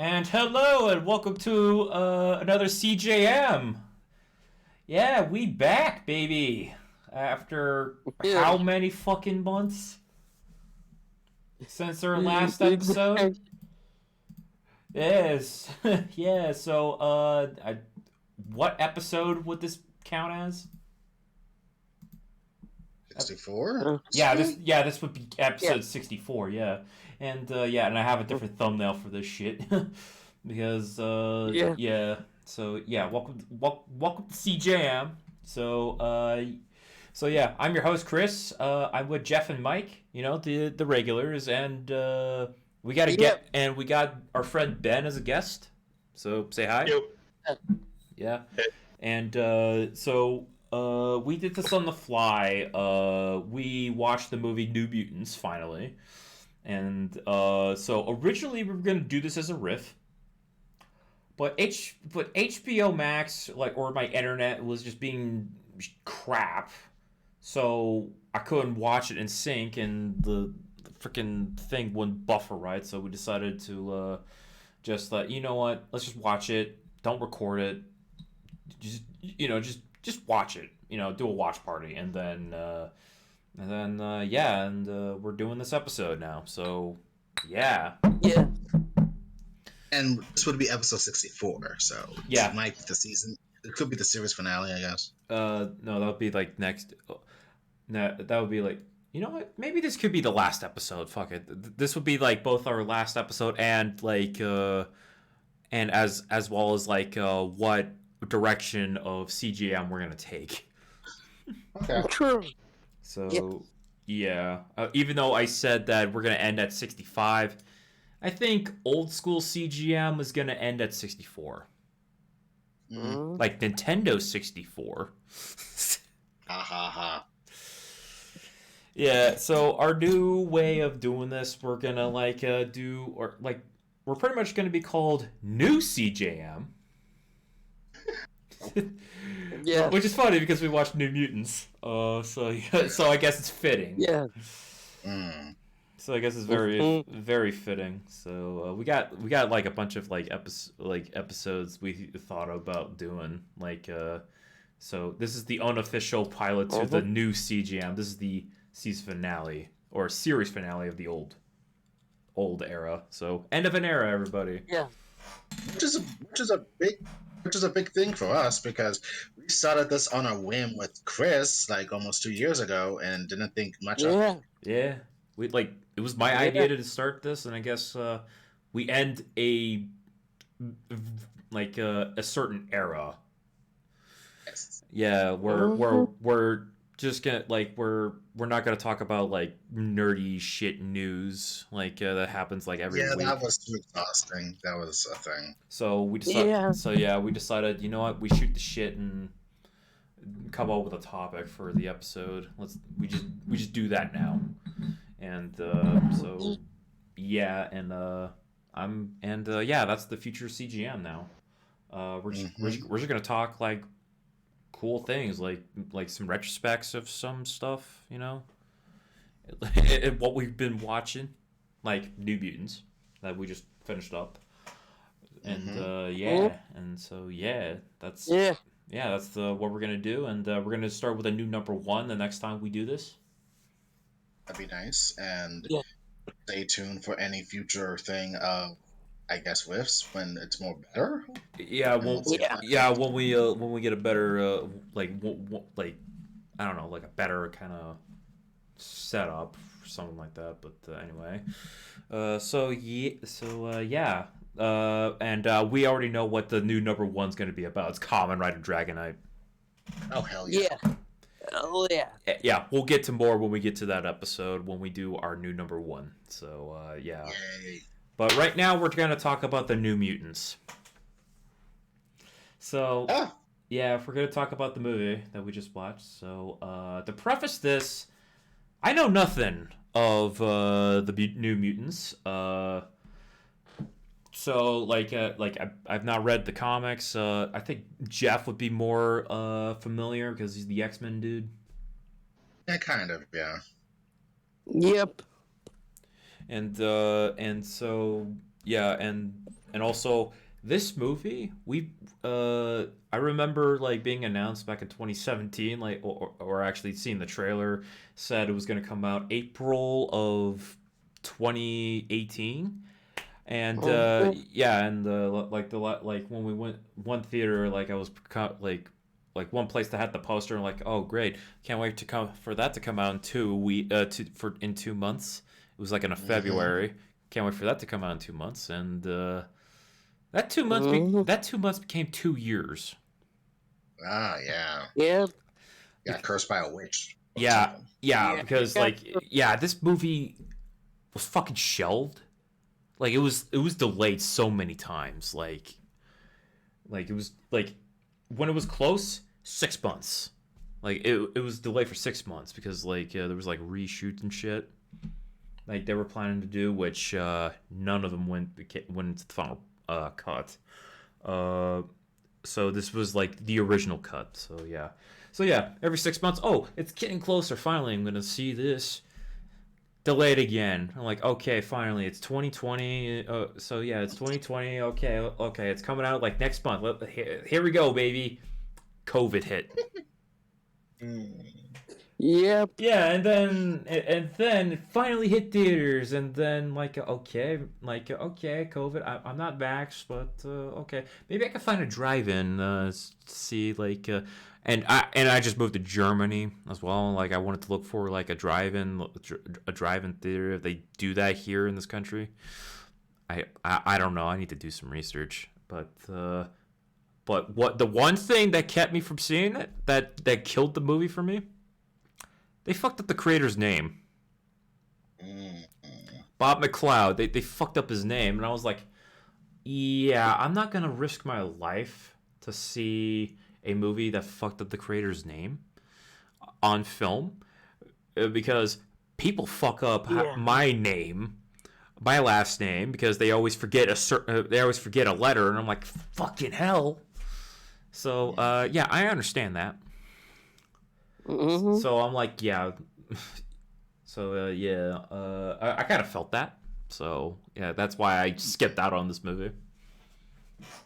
And hello, and welcome to another CJM. Yeah, we back, baby. After Yeah. how many fucking months since our last episode? Yes, yeah. So, what episode would this count as? 64? This would be Yeah. episode 64. Yeah, and and I have a different thumbnail for this shit because Yeah. So yeah, welcome to CJM. So yeah, I'm your host Chris. I'm with Jeff and Mike. You know the regulars, and Yep. we got our friend Ben as a guest. So say hi. Yep. Yeah, and we did this on the fly. We watched the movie New Mutants finally, and so originally we were gonna do this as a riff, but HBO Max or my internet was just being crap, so I couldn't watch it in sync, and the freaking thing wouldn't buffer right. So we decided to just you know what, let's just watch it. Don't record it. Just watch it. Do a watch party, and then we're doing this episode now. So yeah, Yeah. And this would be episode 64, so yeah. it might be the season. It could be the series finale, I guess. No, that would be like next. No, that would be like, you know what? Maybe this could be the last episode. Fuck it. This would be like both our last episode and and as well as what direction of CGM we're gonna take. Okay. True. So yeah, even though I said that we're gonna end at 65, I think old school CGM is gonna end at 64, like Nintendo 64. Ha ha ha. Yeah. So our new way of doing this, we're gonna we're pretty much gonna be called Nu CJM. Yeah. Which is funny because we watched New Mutants. So I guess it's fitting. Yeah. So I guess it's very fitting. So we got like a bunch of episodes we thought about doing. So this is the unofficial pilot to the new CGM. This is the season finale or series finale of the old era. So end of an era, everybody. Yeah. Which is a big thing for us because we started this on a whim with Chris like almost 2 years ago and didn't think much of it. Yeah. It was my idea to start this, and I guess we end a certain era. Yes. Yeah, we're just gonna we're not gonna talk about nerdy shit news that happens every week. Yeah, that was too exhausting. That was a thing. So we decided, you know what, we shoot the shit and come up with a topic for the episode. We just do that now. And that's the future CGM now. We're just gonna talk cool things like some retrospects of some stuff, what we've been watching, like New Mutants that we just finished up, and that's what we're gonna do, and we're gonna start with a new number one the next time we do this. That'd be nice, and stay tuned for any future thing of, I guess, riffs when it's more better. Yeah, when we get a better I don't know, a better kind of setup or something like that. But anyway, and we already know what the new number one's going to be about. It's Kamen Rider Dragonite. Oh hell yeah! Oh yeah. Yeah, we'll get to more when we get to that episode when we do our new number one. So yeah. Yay. But right now we're going to talk about the New Mutants. So yeah, if we're going to talk about the movie that we just watched. So to preface this, I know nothing of the New Mutants. So I've not read the comics. I think Jeff would be more familiar because he's the X-Men dude. Yeah, kind of. Yeah. Yep. And so yeah, and also this movie, I remember like being announced back in 2017, like or actually seeing the trailer said it was gonna come out April of 2018. And Mhm. yeah, and like when we went one theater, like I was like one place that had the poster, and like, oh great, can't wait to come for that to come out in 2 months. It was like in a Hmm. February. Can't wait for that to come out in 2 months, and Mhm. that 2 months became 2 years. Ah, yeah. Yeah. Got cursed by a witch or Yeah, something. yeah, Yeah. because Yeah. like yeah, this movie was fucking shelved. Like it was delayed so many times. Like it was like when it was close, 6 months. Like it was delayed for 6 months because like there was like reshoots and shit like they were planning to do, which none of them went into the final cut. Uh, so this was like the original cut. So yeah, every 6 months. Oh, it's getting closer. Finally, I'm gonna see this. Delayed again. I'm like, okay, finally, it's 2020. So yeah, it's 2020. Okay, okay, it's coming out like next month. Here we go, baby. COVID hit. Mm. Yep. Yeah, and then it finally hit theaters, and then like okay, COVID. I'm not vaxxed, but okay, maybe I can find a drive-in. See and I just moved to Germany as well. Like I wanted to look for like a drive-in theater. If they do that here in this country, I don't know. I need to do some research, but what the one thing that kept me from seeing it that killed the movie for me, they fucked up the creator's name. Mm. Bob McLeod. They fucked up his name, and I was like, yeah, I'm not gonna risk my life to see a movie that fucked up the creator's name on film because people fuck up Yeah. my name, my last name, because they always forget they always forget a letter, and I'm like, fucking hell. So yeah, I understand that. Mhm. So I'm like, yeah. So yeah, I kind of felt that. So yeah, that's why I skipped out on this movie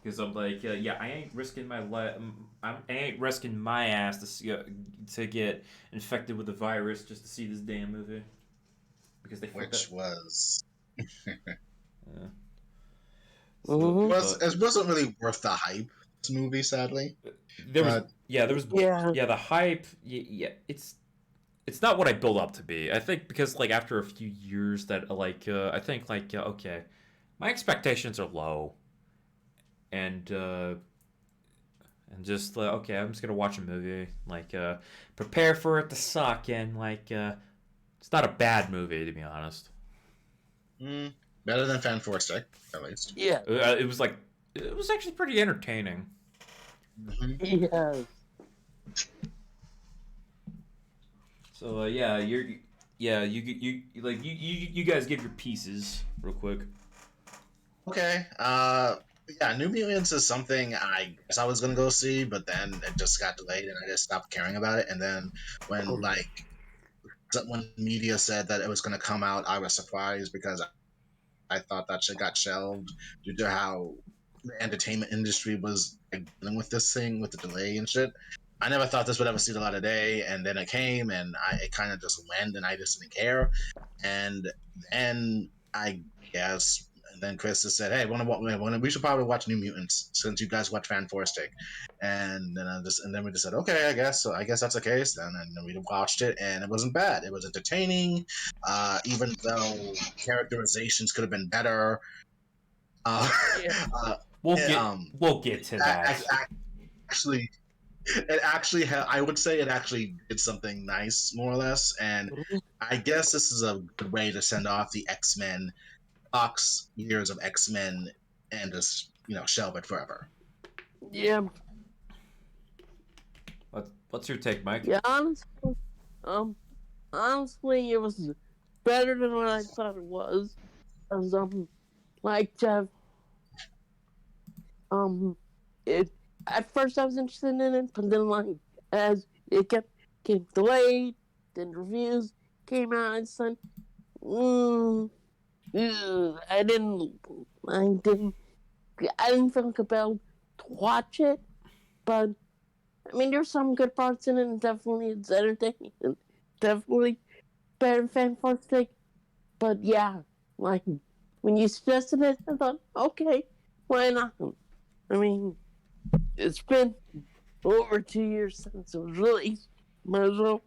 because I'm like, yeah, I ain't risking I ain't risking my ass to get infected with the virus just to see this damn movie because they fucked Which up. was Yeah. So Mhm. it wasn't really worth the hype. This movie, sadly, there was but Yeah. yeah, the hype. Yeah, it's not what I built up to be. I think because like after a few years that I think like okay, my expectations are low, and just okay, I'm just gonna watch a movie, prepare for it to suck, and it's not a bad movie to be honest. mm, better than Fan Four Stick, at least. Yeah. It was actually pretty entertaining. Hmm. Yes. So yeah, you guys give your pieces real quick. Okay. Yeah, New Mutants is something I guess I was gonna go see, but then it just got delayed, and I just stopped caring about it. And then when when media said that it was gonna come out, I was surprised because I thought that shit got shelved due to how the entertainment industry was like, dealing with this thing with the delay and shit. I never thought this would ever see the light of day, and then it came, and it kind of just went, and I just didn't care. And then I guess, and then Chris just said, "Hey, we should probably watch New Mutants since you guys watch Fan Four Stick." And then we just said, "Okay, I guess so. I guess that's the case." Then and then we watched it, and it wasn't bad. It was entertaining, even though characterizations could have been better. Uh, Yeah. uh, We'll it, get um, we'll get to that. actually, I would say it actually did something nice, more or less. And Mhm. I guess this is a good way to send off the X-Men, Fox years of X-Men, and just shelve it forever. Yeah. What's your take, Mike? Yeah. Um. Honestly, it was better than what I thought it was. As like Jeff, um, it at first I was interested in it, but then like as it kept getting delayed, then reviews came out and said, mm, I didn't, I didn't, I didn't feel compelled to watch it, but I mean, there's some good parts in it, and definitely it's entertaining, and definitely better than fantastic. But yeah, like when you suggested it, I thought, okay, why not? I mean, it's been over 2 years since it was released. Might as well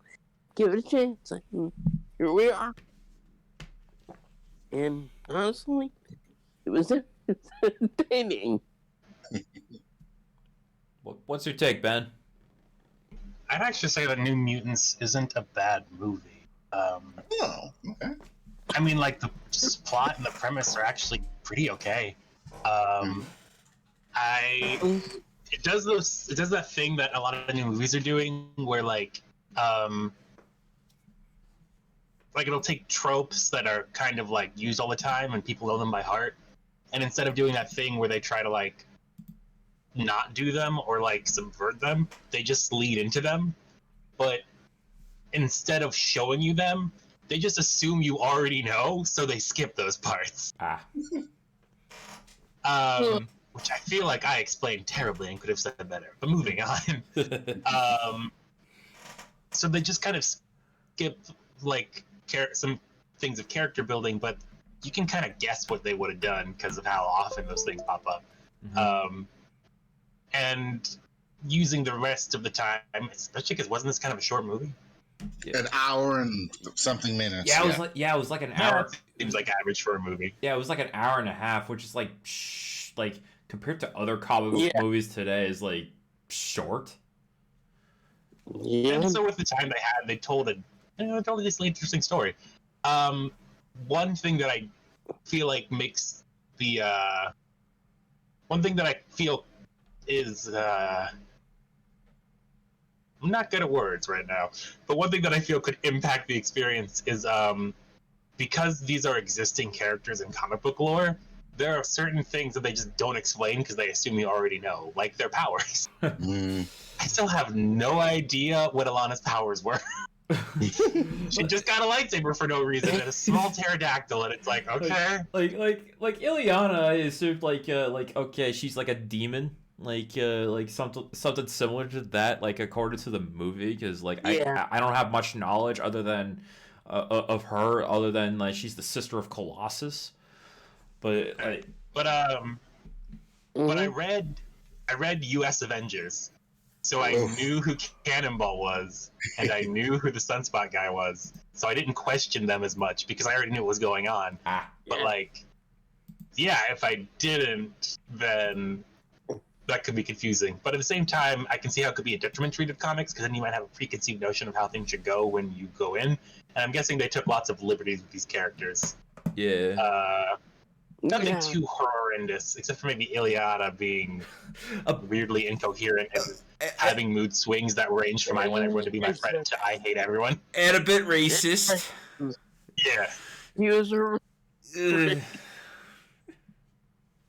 give it a chance. And here we are. And honestly, it was entertaining. What's your take, Ben? I'd actually say that New Mutants isn't a bad movie. Oh, okay. I mean, like, the plot and the premise are actually pretty okay. It does that thing that a lot of new movies are doing, where like it'll take tropes that are kind of like used all the time and people know them by heart, and instead of doing that thing where they try to like not do them or like subvert them, they just lead into them. But instead of showing you them, they just assume you already know, so they skip those parts. Which I feel like I explained terribly and could have said better. But moving on. So they just kind of skip like some things of character building, but you can kind of guess what they would have done because of how often those things pop up. Mm-hmm. And using the rest of the time, especially because wasn't this kind of a short movie? Yeah. An hour and something minutes. Yeah, it was like an hour. Seems like average for a movie. Yeah, it was like an hour and a half, which is like compared to other comic book movies today, is like short. Yeah. And so with the time they had, they told this interesting story. One thing that I feel like makes the one thing that I feel is I'm not good at words right now, but one thing that I feel could impact the experience is because these are existing characters in comic book lore, there are certain things that they just don't explain because they assume you already know, like their powers. I still have no idea what Alana's powers were. She just got a lightsaber for no reason and a small pterodactyl, and it's like, okay. Like Ileana, I assumed like okay, she's like a demon. Like something similar to that, like according to the movie, because like I don't have much knowledge other than of her, other than like she's the sister of Colossus. But I read U.S. Avengers, so I knew who Cannonball was, and I knew who the Sunspot guy was, so I didn't question them as much because I already knew what was going on. But like, yeah, if I didn't, then that could be confusing. But at the same time, I can see how it could be a detriment to read comics, because then you might have a preconceived notion of how things should go when you go in. And I'm guessing they took lots of liberties with these characters. Yeah. Nothing too horrendous, except for maybe Ileana being weirdly incoherent and having mood swings that range from I want everyone to be my friend to I hate everyone. And a bit racist. Yeah. User.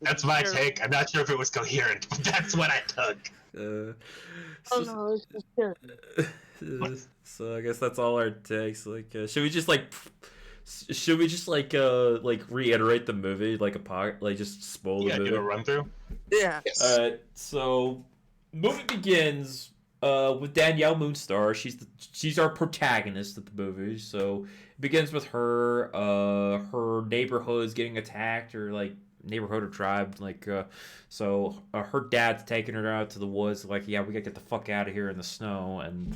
That's my take. I'm not sure if it was coherent, but that's what I took. So I guess that's all our takes. Like, should we just reiterate the movie, like just spoil the movie? Do a run through. Yeah. So movie begins with Danielle Moonstar. She's our protagonist of the movie. So it begins with her. Her neighborhood is getting attacked, or like neighborhood or tribe, like so her dad's taking her out to the woods, like, yeah, we gotta get the fuck out of here in the snow, and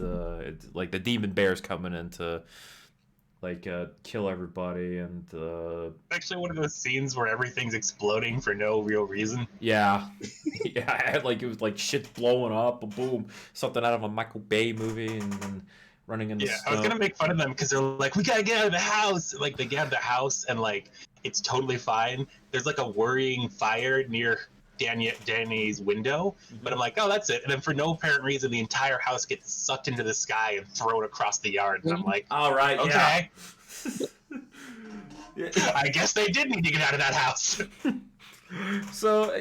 like the demon bear's coming in to like kill everybody, and actually one of those scenes where everything's exploding for no real reason. Yeah. Like it was like shit blowing up, boom, something out of a Michael Bay movie, and then running in the snow. I was gonna make fun of them because they're like, we gotta get out of the house. Like they get out of the house and like it's totally fine. There's like a worrying fire near Danny's window, but I'm like, oh, that's it. And then for no apparent reason, the entire house gets sucked into the sky and thrown across the yard. And I'm like, all right, okay. Yeah. I guess they did need to get out of that house. So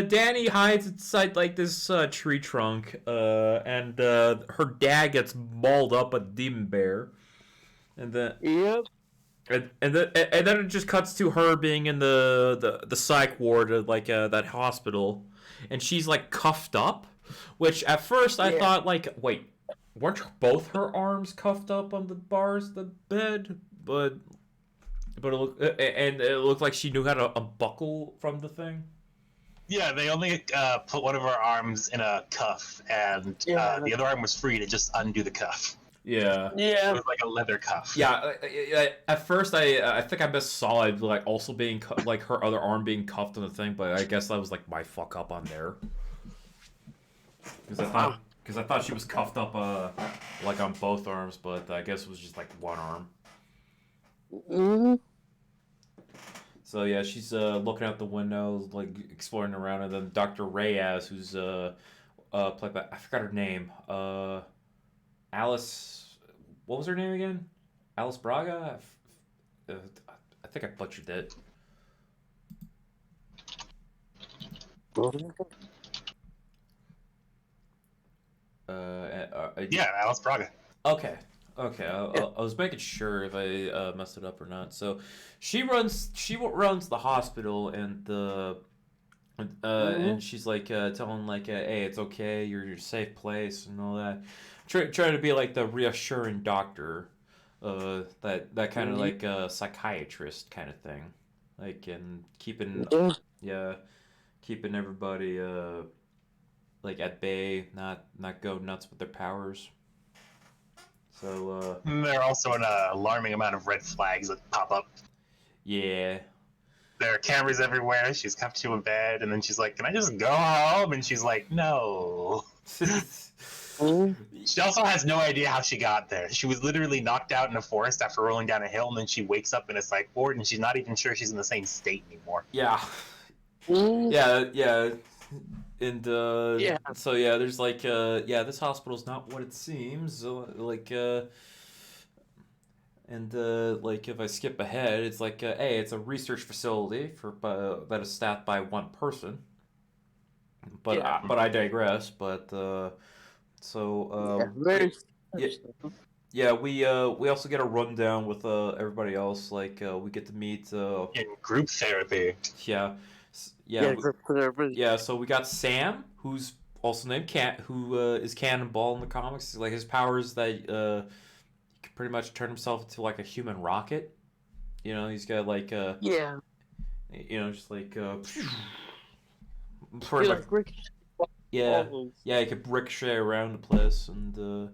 Danny hides inside like this tree trunk, and her dad gets mauled up by the demon bear, and then and then it just cuts to her being in the psych ward at like that hospital, and she's like cuffed up, which at first I thought like, wait, weren't both her arms cuffed up on the bars of the bed? It looked like she knew how to unbuckle from the thing. Yeah, they only put one of her arms in a cuff, and the other arm was free to just undo the cuff. Yeah. Yeah. It was like a leather cuff. Yeah. At first, I think I missaw it, like also being like her other arm being cuffed on the thing, but I guess that was like my fuck up on there. Because I thought she was cuffed up like on both arms, but I guess it was just like one arm. Mm-hmm. So yeah, she's looking out the window, like exploring around, and then Dr. Reyes, who's played by, I forgot her name, Alice. What was her name again? Alice Braga. I think I butchered it. Yeah, Alice Braga. Okay. I was making sure if I messed it up or not. So, she runs the hospital, and and she's like telling like, hey, it's okay, you're in a safe place and all that. Trying to be like the reassuring doctor, that kind of like a psychiatrist kind of thing, like, and keeping everybody like at bay, not go nuts with their powers. So there are also an alarming amount of red flags that pop up. Yeah. There are cameras everywhere. She's cuffed to a bed, and then she's like, "Can I just go home?" And she's like, "No." She also has no idea how she got there. She was literally knocked out in a forest after rolling down a hill, and then she wakes up in a psych ward, and she's not even sure she's in the same state anymore. Yeah. Yeah. And so yeah, there's like this hospital's not what it seems. Like like if I skip ahead, it's like hey, it's a research facility that is staffed by one person. But I digress. But we also get a rundown with everybody else. Like we get to meet in group therapy. Yeah. So we got Sam, who's also named who is Cannonball in the comics. Like his powers that he can pretty much turn himself into like a human rocket. You know, he's got like you know, just like pretty much, he could ricochet around the place, and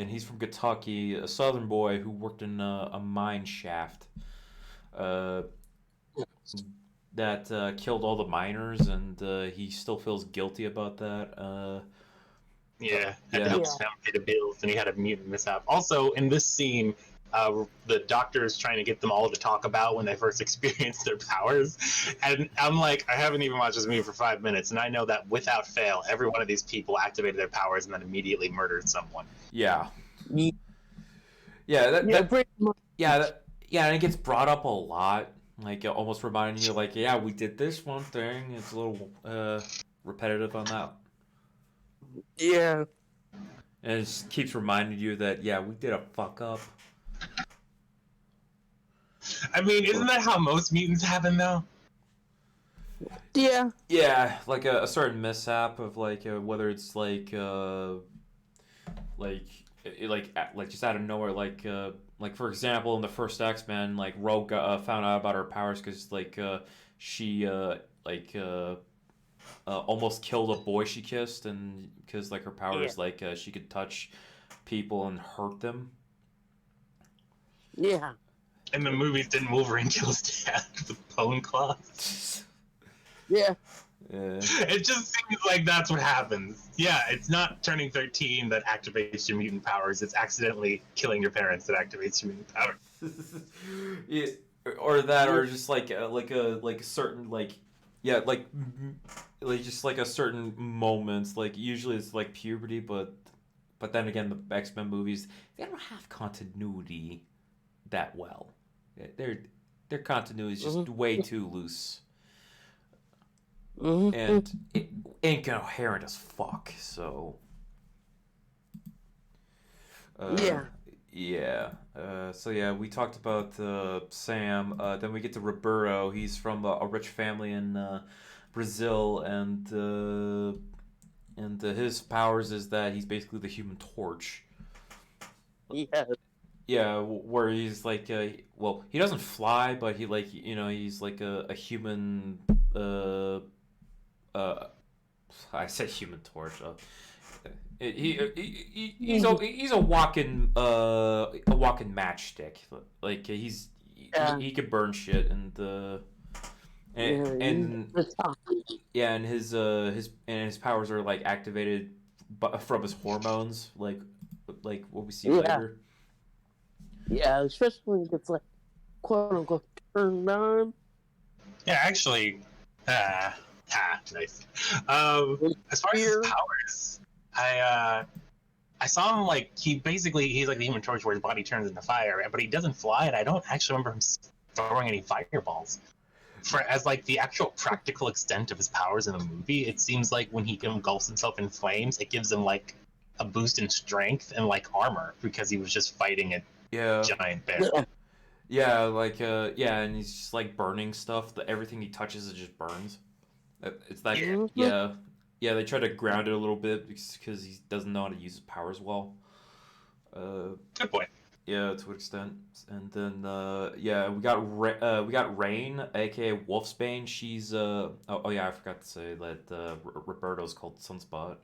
he's from Kentucky, a Southern boy who worked in a mine shaft. That killed all the miners, and he still feels guilty about that. Had to help his family pay the bills, and he had a mutant mishap. Also, in this scene, the doctor is trying to get them all to talk about when they first experienced their powers. And I'm like, I haven't even watched this movie for 5 minutes, and I know that without fail, every one of these people activated their powers and then immediately murdered someone. Yeah. And it gets brought up a lot. Like, almost reminding you, like, yeah, we did this one thing. It's a little repetitive on that. Yeah. And it just keeps reminding you that, yeah, we did a fuck up. I mean, isn't that how most mutants happen, though? Yeah. Yeah, like a certain mishap of, like, whether it's, like just out of nowhere, like for example, in the first X-Men, like Rogue found out about her powers because like she almost killed a boy she kissed, and because like her powers like she could touch people and hurt them. Yeah. In the movies, didn't Wolverine kill his dad with bone claws? Yeah. It just seems like that's what happens. Yeah, it's not turning 13 that activates your mutant powers. It's accidentally killing your parents that activates your mutant powers. Or just like a certain just like a certain moments. Like usually it's like puberty, but then again, the X-Men movies, they don't have continuity that well. Their continuity is just way too loose. And it incoherent as fuck. So Yeah. So yeah, we talked about Sam. Then we get to Roberto. He's from a rich family in Brazil, and his powers is that he's basically the Human Torch. Yeah. Yeah, where he's like, well, he doesn't fly, but he like, he's like a human. Uh, I said Human Torch. He's a walking matchstick. Like Yeah. he could burn shit and yeah, and his powers are like activated from his hormones, like what we see later. Yeah, especially when he gets like quote unquote turned on. Yeah, actually, nice. As far as his powers, I saw him like he's like the Human Torch where his body turns into fire, but he doesn't fly, and I don't actually remember him throwing any fireballs. As like the actual practical extent of his powers in the movie, it seems like when he engulfs himself in flames, it gives him like a boost in strength and like armor because he was just fighting a giant bear. Yeah, like and he's just like burning stuff. Everything he touches, it just burns. It's like yeah. They try to ground it a little bit because he doesn't know how to use his powers well. Good point. Yeah, to an extent. And then we got Rain, aka Wolfsbane. She's I forgot to say that Roberto's called Sunspot.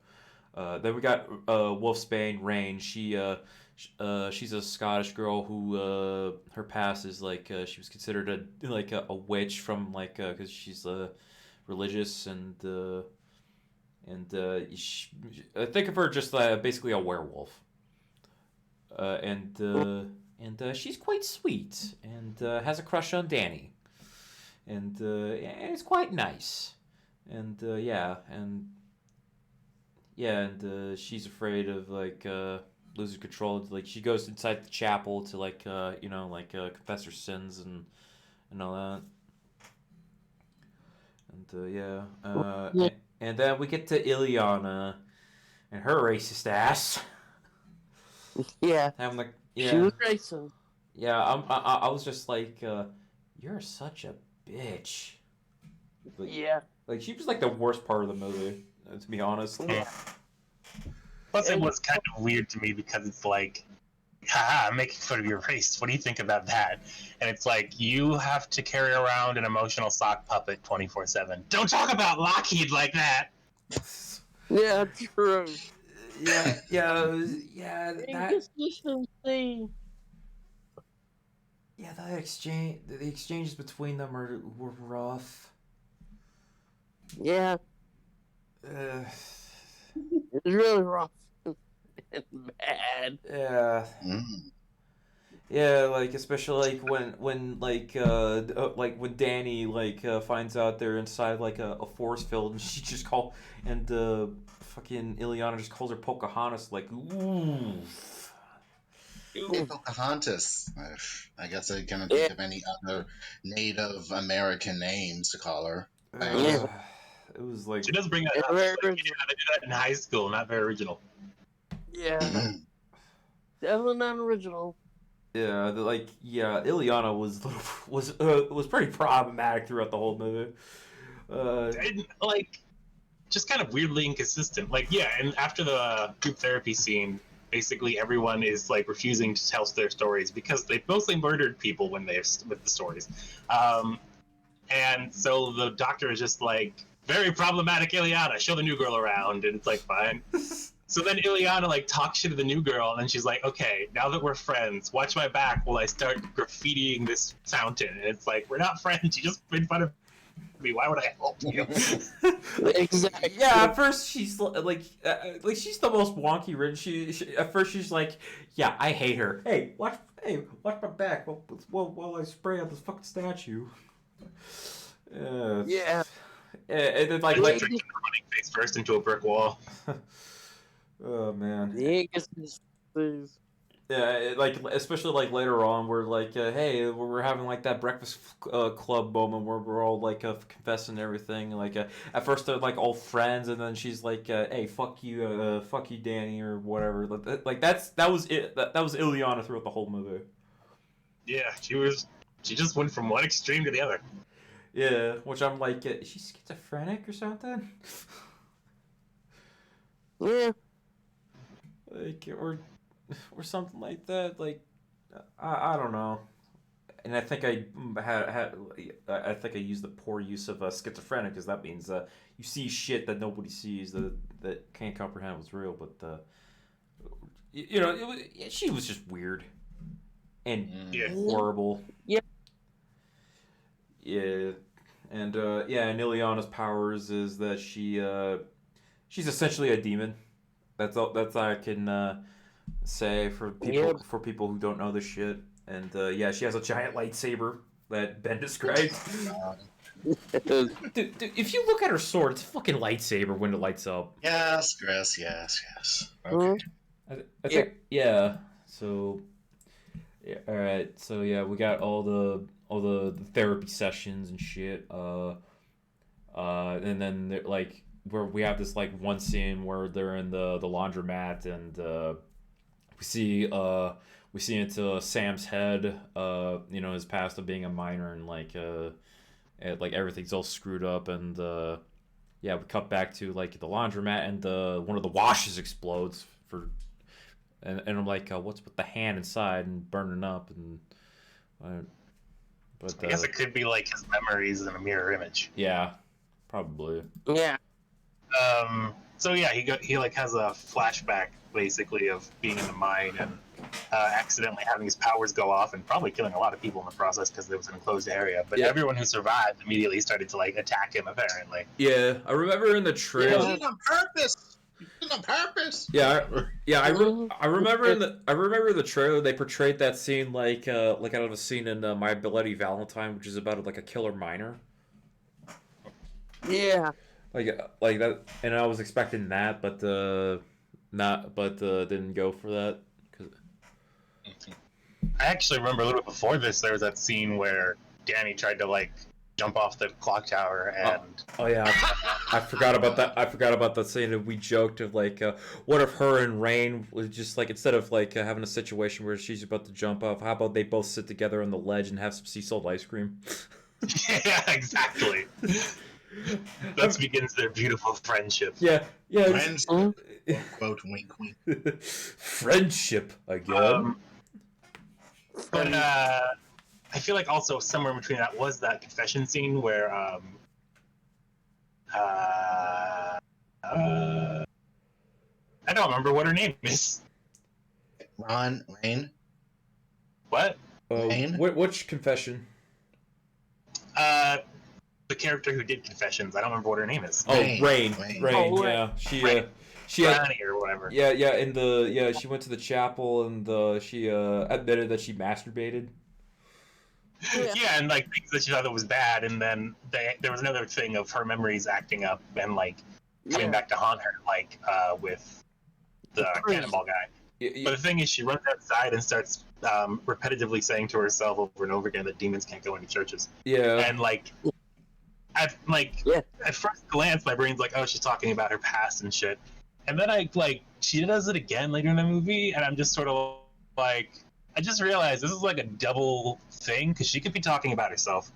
Then we got Wolfsbane, Rain. She's a Scottish girl who her past is like she was considered a witch from like because she's religious and I think of her just basically a werewolf. And she's quite sweet and has a crush on Danny, and it's quite nice, and she's afraid of like losing control. Like she goes inside the chapel to like confess her sins and all that, and then we get to Ileana and her racist ass. Yeah. I'm like, she was racist. Yeah, I was just like, you're such a bitch. Like she was like the worst part of the movie, to be honest. Yeah. Plus, it was kind of weird to me because it's like, haha, I'm making fun of your race. What do you think about that? And it's like, you have to carry around an emotional sock puppet 24/7. Don't talk about Lockheed like that. Yeah, true. Yeah. Yeah, the exchanges between them were rough. Yeah. It was really rough and bad. Yeah. Yeah, like especially like when when Danny finds out they're inside like a force field and she just fucking Ileana just calls her Pocahontas like ooh. Hey, Pocahontas. I guess I cannot think of any other Native American names to call her. It was like she does bring that up. Like, they did that in high school, not very original. Yeah, definitely not original. Yeah, Ileana was pretty problematic throughout the whole movie. And, like, just kind of weirdly inconsistent. Like, yeah, and after the group therapy scene, basically everyone is like refusing to tell their stories because they mostly murdered people with the stories. And so the doctor is just like, very problematic Ileana, show the new girl around, and it's like, fine. So then Ileana like talks shit to the new girl, and then she's like, okay, now that we're friends, watch my back while I start graffitiing this fountain. And it's like, we're not friends, you just made fun of me, why would I help you? Exactly. Yeah, at first she's like she's the most wonky written. She at first she's like, yeah, I hate her. Hey, watch my back while I spray on this fucking statue. Yeah. And then like running face first into a brick wall. Oh man. Yeah, Yeah, like especially like later on, where like, hey, we're having like that breakfast club moment where we're all like confessing everything. Like at first they're like all friends, and then she's like, hey, fuck you, Danny, or whatever. Like that was it. That was Ileana throughout the whole movie. Yeah, she just went from one extreme to the other. Yeah, which I'm like, is she schizophrenic or something? Yeah. Like or something like that. Like I don't know. And I think I think I used the poor use of schizophrenic, because that means you see shit that nobody sees, that can't comprehend what's real. But she was just weird and horrible. Yeah. Yeah, and and Ileana's powers is that she's essentially a demon. That's all I can say for people who don't know this shit. And she has a giant lightsaber that Ben described. Dude, if you look at her sword, it's a fucking lightsaber when it lights up. Yes, Chris. Yes. Okay. I think So all right. So we got all the therapy sessions and shit. And then like where we have this like one scene where they're in the laundromat, and we see into Sam's head, his past of being a minor, and like everything's all screwed up, and we cut back to like the laundromat, and one of the washes explodes and I'm like, what's with the hand inside and burning up, and I guess it could be like his memories in a mirror image. Yeah, probably. Yeah. So he like has a flashback basically of being in the mine and accidentally having his powers go off and probably killing a lot of people in the process because there was an enclosed area. But everyone who survived immediately started to like attack him. Apparently. Yeah, I remember in the trailer. You did it on purpose. You did it on purpose. I remember in the trailer they portrayed that scene like out of a scene in My Bloody Valentine, which is about like a killer miner. Yeah. Like that, and I was expecting that, but didn't go for that. I actually remember a little bit before this, there was that scene where Danny tried to like jump off the clock tower, and I forgot about that. I forgot about that scene, and we joked of like, what if her and Rain was just like, instead of like having a situation where she's about to jump off, how about they both sit together on the ledge and have some sea salt ice cream? Yeah, exactly. That begins their beautiful friendship. Yeah. Friends, quote, wink, wink. Friendship again. But I feel like also somewhere in between that was that confession scene where I don't remember what her name is. Lane. What? Lane? Which confession? The character who did confessions. I don't remember what her name is. Rain. Oh, Yeah, she Granny or whatever. Yeah. She went to the chapel, and she admitted that she masturbated. Yeah, and like things that she thought that was bad, and then there was another thing of her memories acting up and like coming back to haunt her, like with the cannonball guy. But the thing is, she runs outside and starts repetitively saying to herself over and over again that demons can't go into churches. Yeah. And like, at first glance, my brain's like, oh, she's talking about her past and shit. And then she does it again later in the movie, and I'm just sort of like, I just realized this is like a double thing, because she could be talking about herself.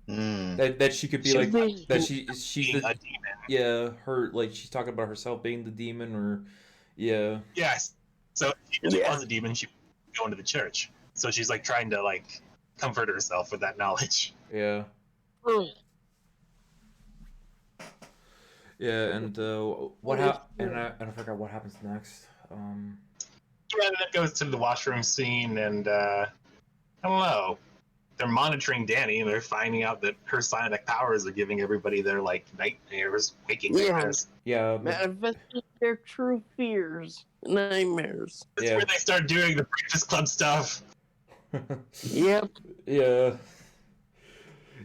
That she could be she's a demon. Yeah, her she's talking about herself being the demon, or Yes. So if she was a demon, she would go into the church. So she's like trying to like comfort herself with that knowledge. Yeah. Yeah, and what happened? And I forgot what happens next. Yeah, that goes to the washroom scene, and I don't know. They're monitoring Danny, and they're finding out that her psionic powers are giving everybody their like nightmares, waking nightmares. Yeah, manifesting their true fears, nightmares. That's where they start doing the Breakfast Club stuff. Yep. Yeah.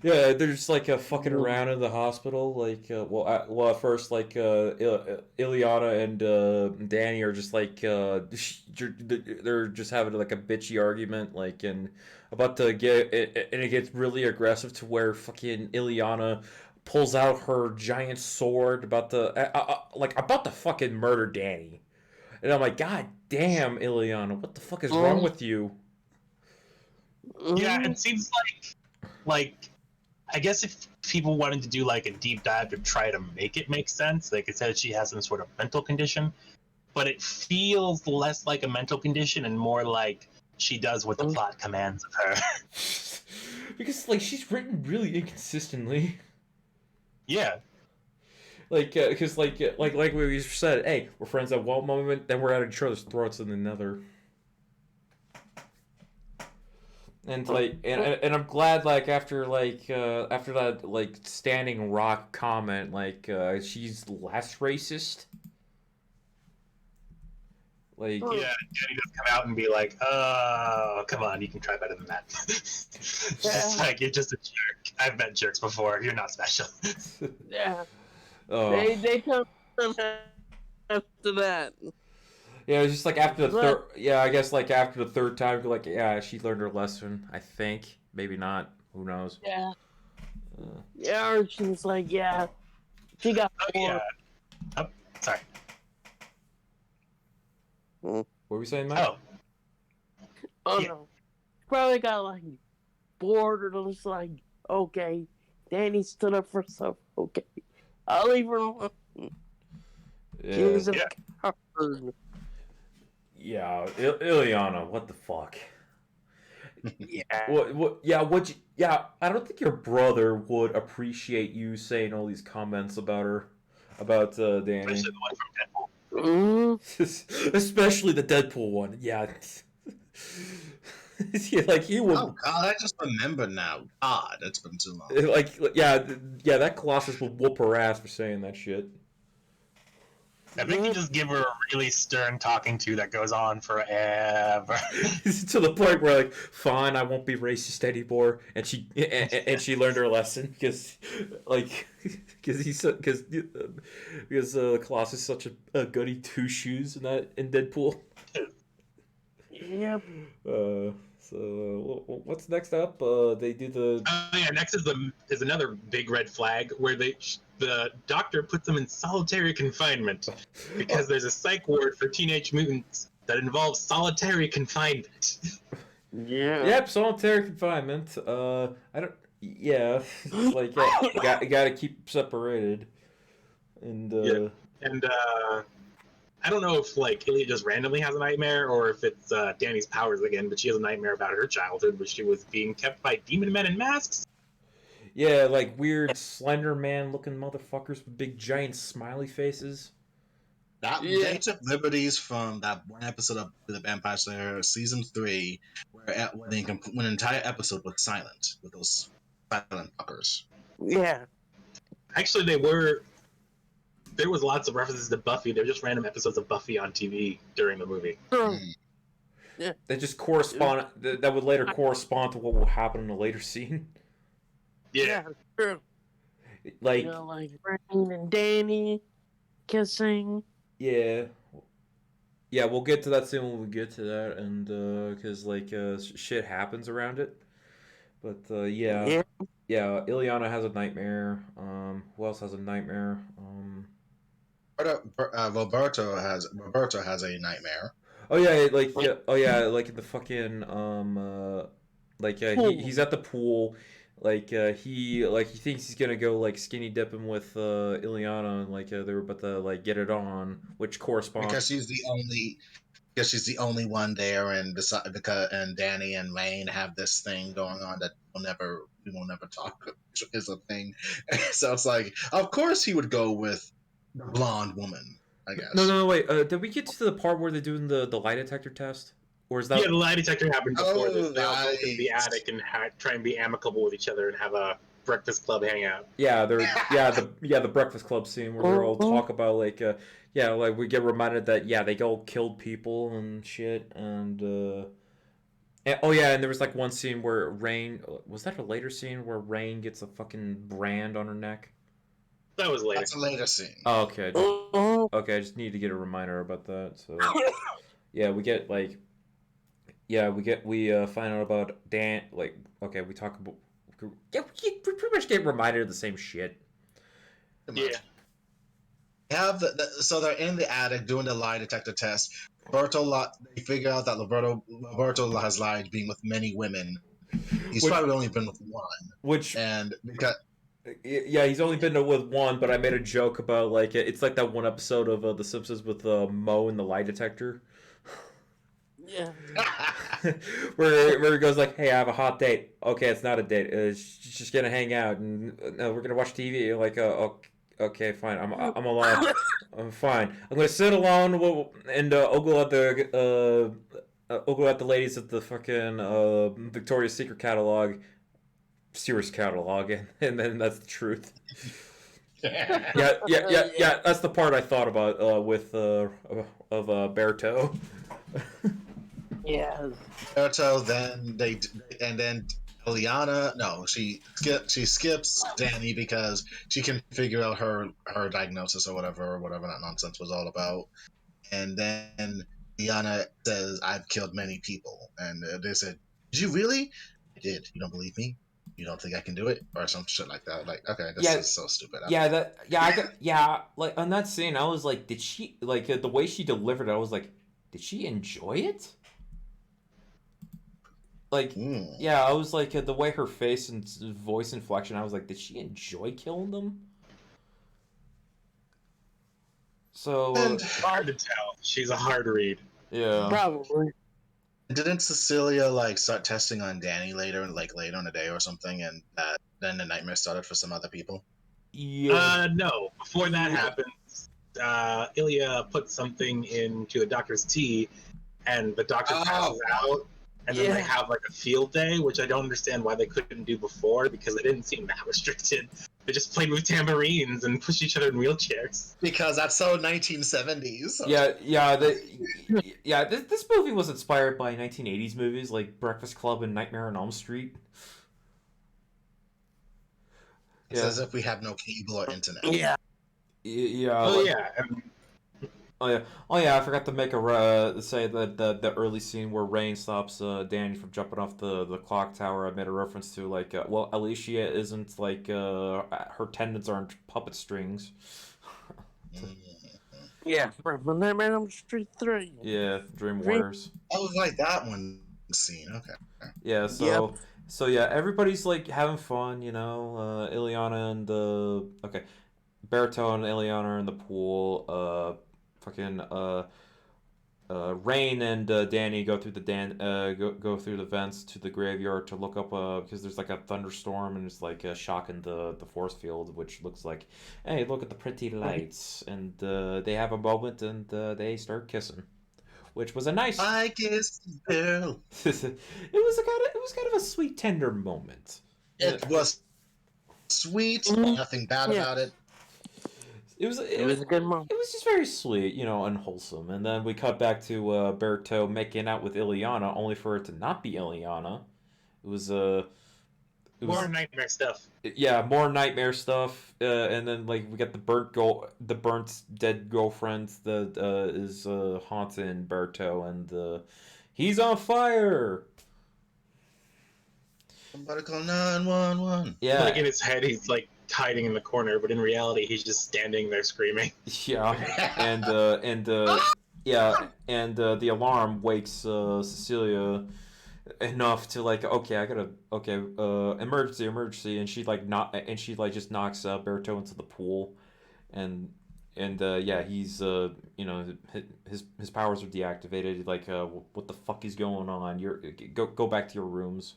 Yeah, they're just like fucking around in the hospital. Like, well, at first, like, Ileana and Danny are just like, they're just having like a bitchy argument, like, and about to get, and it gets really aggressive to where fucking Ileana pulls out her giant sword about to fucking murder Danny, and I'm like, God damn, Ileana, what the fuck is wrong with you? Yeah, it seems like I guess if people wanted to do like a deep dive to try to make it make sense, they could say that she has some sort of mental condition, but it feels less like a mental condition and more like she does what the plot commands of her. Because like she's written really inconsistently. Yeah. Like, because like we said, hey, we're friends at one moment, then we're at each other's throats in another. And like, and I'm glad like after that like Standing Rock comment, like she's less racist. Like, Yeah, Jenny does come out and be like, "Oh, come on, you can try better than that." It's like you're just a jerk. I've met jerks before. You're not special. Yeah. oh. They come after that. Yeah, it was just like after the third. Yeah, I guess like after the third time, you're like, yeah, she learned her lesson. I think maybe not. Who knows? Yeah. Yeah, or she's like, yeah, she got. Oh yeah. Oh, sorry. What were we saying, Mike? Oh Yeah. no, probably got like bored or just like, okay, Danny stood up for herself. Okay, I'll leave her alone. Yeah. She was a Yeah. coward. Yeah, Ileana, what the fuck? Yeah. What? Yeah, yeah, I don't think your brother would appreciate you saying all these comments about her, about Danny. Especially the one from Deadpool. Especially the Deadpool one. Yeah. Yeah, like he would. Oh God, I just remember now. God, it's been too long. Like, yeah, that Colossus will whoop her ass for saying that shit. I think you just give her a really stern talking to that goes on forever. To the point where, like, fine, I won't be racist anymore, and she learned her lesson because, like, because Colossus is such a goody two shoes in Deadpool. Yep. So what's next up? They do the. Yeah, next is another big red flag where the doctor puts them in solitary confinement because there's a psych ward for teenage mutants that involves solitary confinement. Yeah. Yep, solitary confinement. I don't. Yeah, it's like you got to keep separated, and Yeah. And I don't know if like Ilya just randomly has a nightmare or if it's Danny's powers again, but she has a nightmare about her childhood where she was being kept by demon men in masks. yeah, like weird Slender Man looking motherfuckers with big giant smiley faces. They took liberties from that one episode of The Vampire Slayer season 3, where when an entire episode was silent with those silent fuckers. Yeah. Actually, there was lots of references to Buffy. They're just random episodes of Buffy on TV during the movie. That just correspond. That would later correspond to what will happen in a later scene. Yeah. True. Like, You know, like Rain and Danny kissing. yeah, we'll get to that soon when we get to that, and because like shit happens around it. But yeah, Ileana has a nightmare. Who else has a nightmare? Roberto has a nightmare. Oh yeah, like like in the fucking he's at the pool, like he thinks he's gonna go like skinny dipping with Ileana, and like they were about to like get it on, which corresponds Because she's the only one there, and and Danny and Lane have this thing going on that we will never talk is a thing. So it's like, of course he would go with the blonde woman, I guess. No, wait. Did we get to the part where they're doing the lie detector test, or is that? Yeah, the lie detector happened before this. They all go nice. to the attic and try and be amicable with each other and have a breakfast club hangout. Yeah, the Breakfast Club scene where they're all talk about like like we get reminded that they all killed people and shit, and Oh yeah, and there was like one scene where Rain, was that a later scene where Rain gets a fucking brand on her neck? That was later. That's a later scene. Oh, okay. Mhm. Okay, I just need to get a reminder about that. So yeah, we get like we find out about Dan. Like okay, we talk about yeah, we pretty much get reminded of the same shit. Pretty much. Yeah. Have so they're in the attic doing the lie detector test. They figure out that Roberto has lied, being with many women. He's Which probably only been with one, which and because yeah, he's only been with one. But I made a joke about like it's like that one episode of The Simpsons with Mo and the lie detector. Yeah. where he goes like, "Hey, I have a hot date." Okay, it's not a date. She's just gonna hang out and we're gonna watch TV. You're like, okay, fine. I'm alone. I'm fine. I'm gonna sit alone and ogle at the ladies at the fucking Victoria's Secret catalog, Sears catalog, and then that's the truth. Yeah. That's the part I thought about with of Berto. Yeah. Roberto, then Eliana. No, she skips Danny because she can figure out her diagnosis or whatever that nonsense was all about. And then Eliana says, "I've killed many people," and they said, "Did you really?" "I did. You don't believe me? You don't think I can do it?" Or some shit like that. Like, okay, this Yeah, is so stupid. yeah. On that scene, I was like, did she like the way she delivered it? I was like, did she enjoy it? Like, Mm. yeah, I was like the way her face and voice inflection. I was like, did she enjoy killing them? So And Hard to tell. She's a hard read. yeah, Probably. didn't Cecilia like start testing on Danny later in the day or something, and then the nightmare started for some other people? yeah, No. Before that happens, Ilya puts something into the doctor's tea, and the doctor passes out, and then they Yeah. have like a field day, which I don't understand why they couldn't do before because they didn't seem that restricted. They just played with tambourines and pushed each other in wheelchairs. Because that's so 1970s. yeah. This movie was inspired by 1980s movies like Breakfast Club and Nightmare on Elm Street. It's Yeah, as if we have no cable or internet. Yeah. yeah. Oh Like, yeah, and Oh yeah. I forgot to make a say that the early scene where Rain stops Danny from jumping off the clock tower. I made a reference to like, well, Alicia isn't like her tendons aren't puppet strings. Mm. Yeah. From Nightmare on Elm Street 3. Yeah, Dream Warriors. Oh, like that one scene. Okay. Yeah, Yep. so yeah, everybody's like having fun, Ileana and Berto and Ileana are in the pool. Fucking Rain and Danny go through go through the vents to the graveyard to look up because there's like a thunderstorm and it's like shocking the force field, which looks like, hey, look at the pretty lights, and they have a moment and they start kissing, which was a nice. I kiss girl. it was kind of a sweet, tender moment. It was sweet. Mhm. Nothing bad Yeah. about it. It was It was a good moment. It was just very sweet, and wholesome. And then we cut back to Berto making out with Ileana, only for it to not be Ileana. It was more nightmare stuff. yeah, more nightmare stuff. And then like we got the burnt dead girlfriend that is haunting Berto, and he's on fire. Somebody call 911. Yeah, Like in his head, he's like hiding in the corner, but in reality, he's just standing there screaming. yeah, and the alarm wakes Cecilia enough to like, okay, emergency, and she just knocks Berto into the pool, and yeah, he's his powers are deactivated. Like, what the fuck is going on? Go back to your rooms,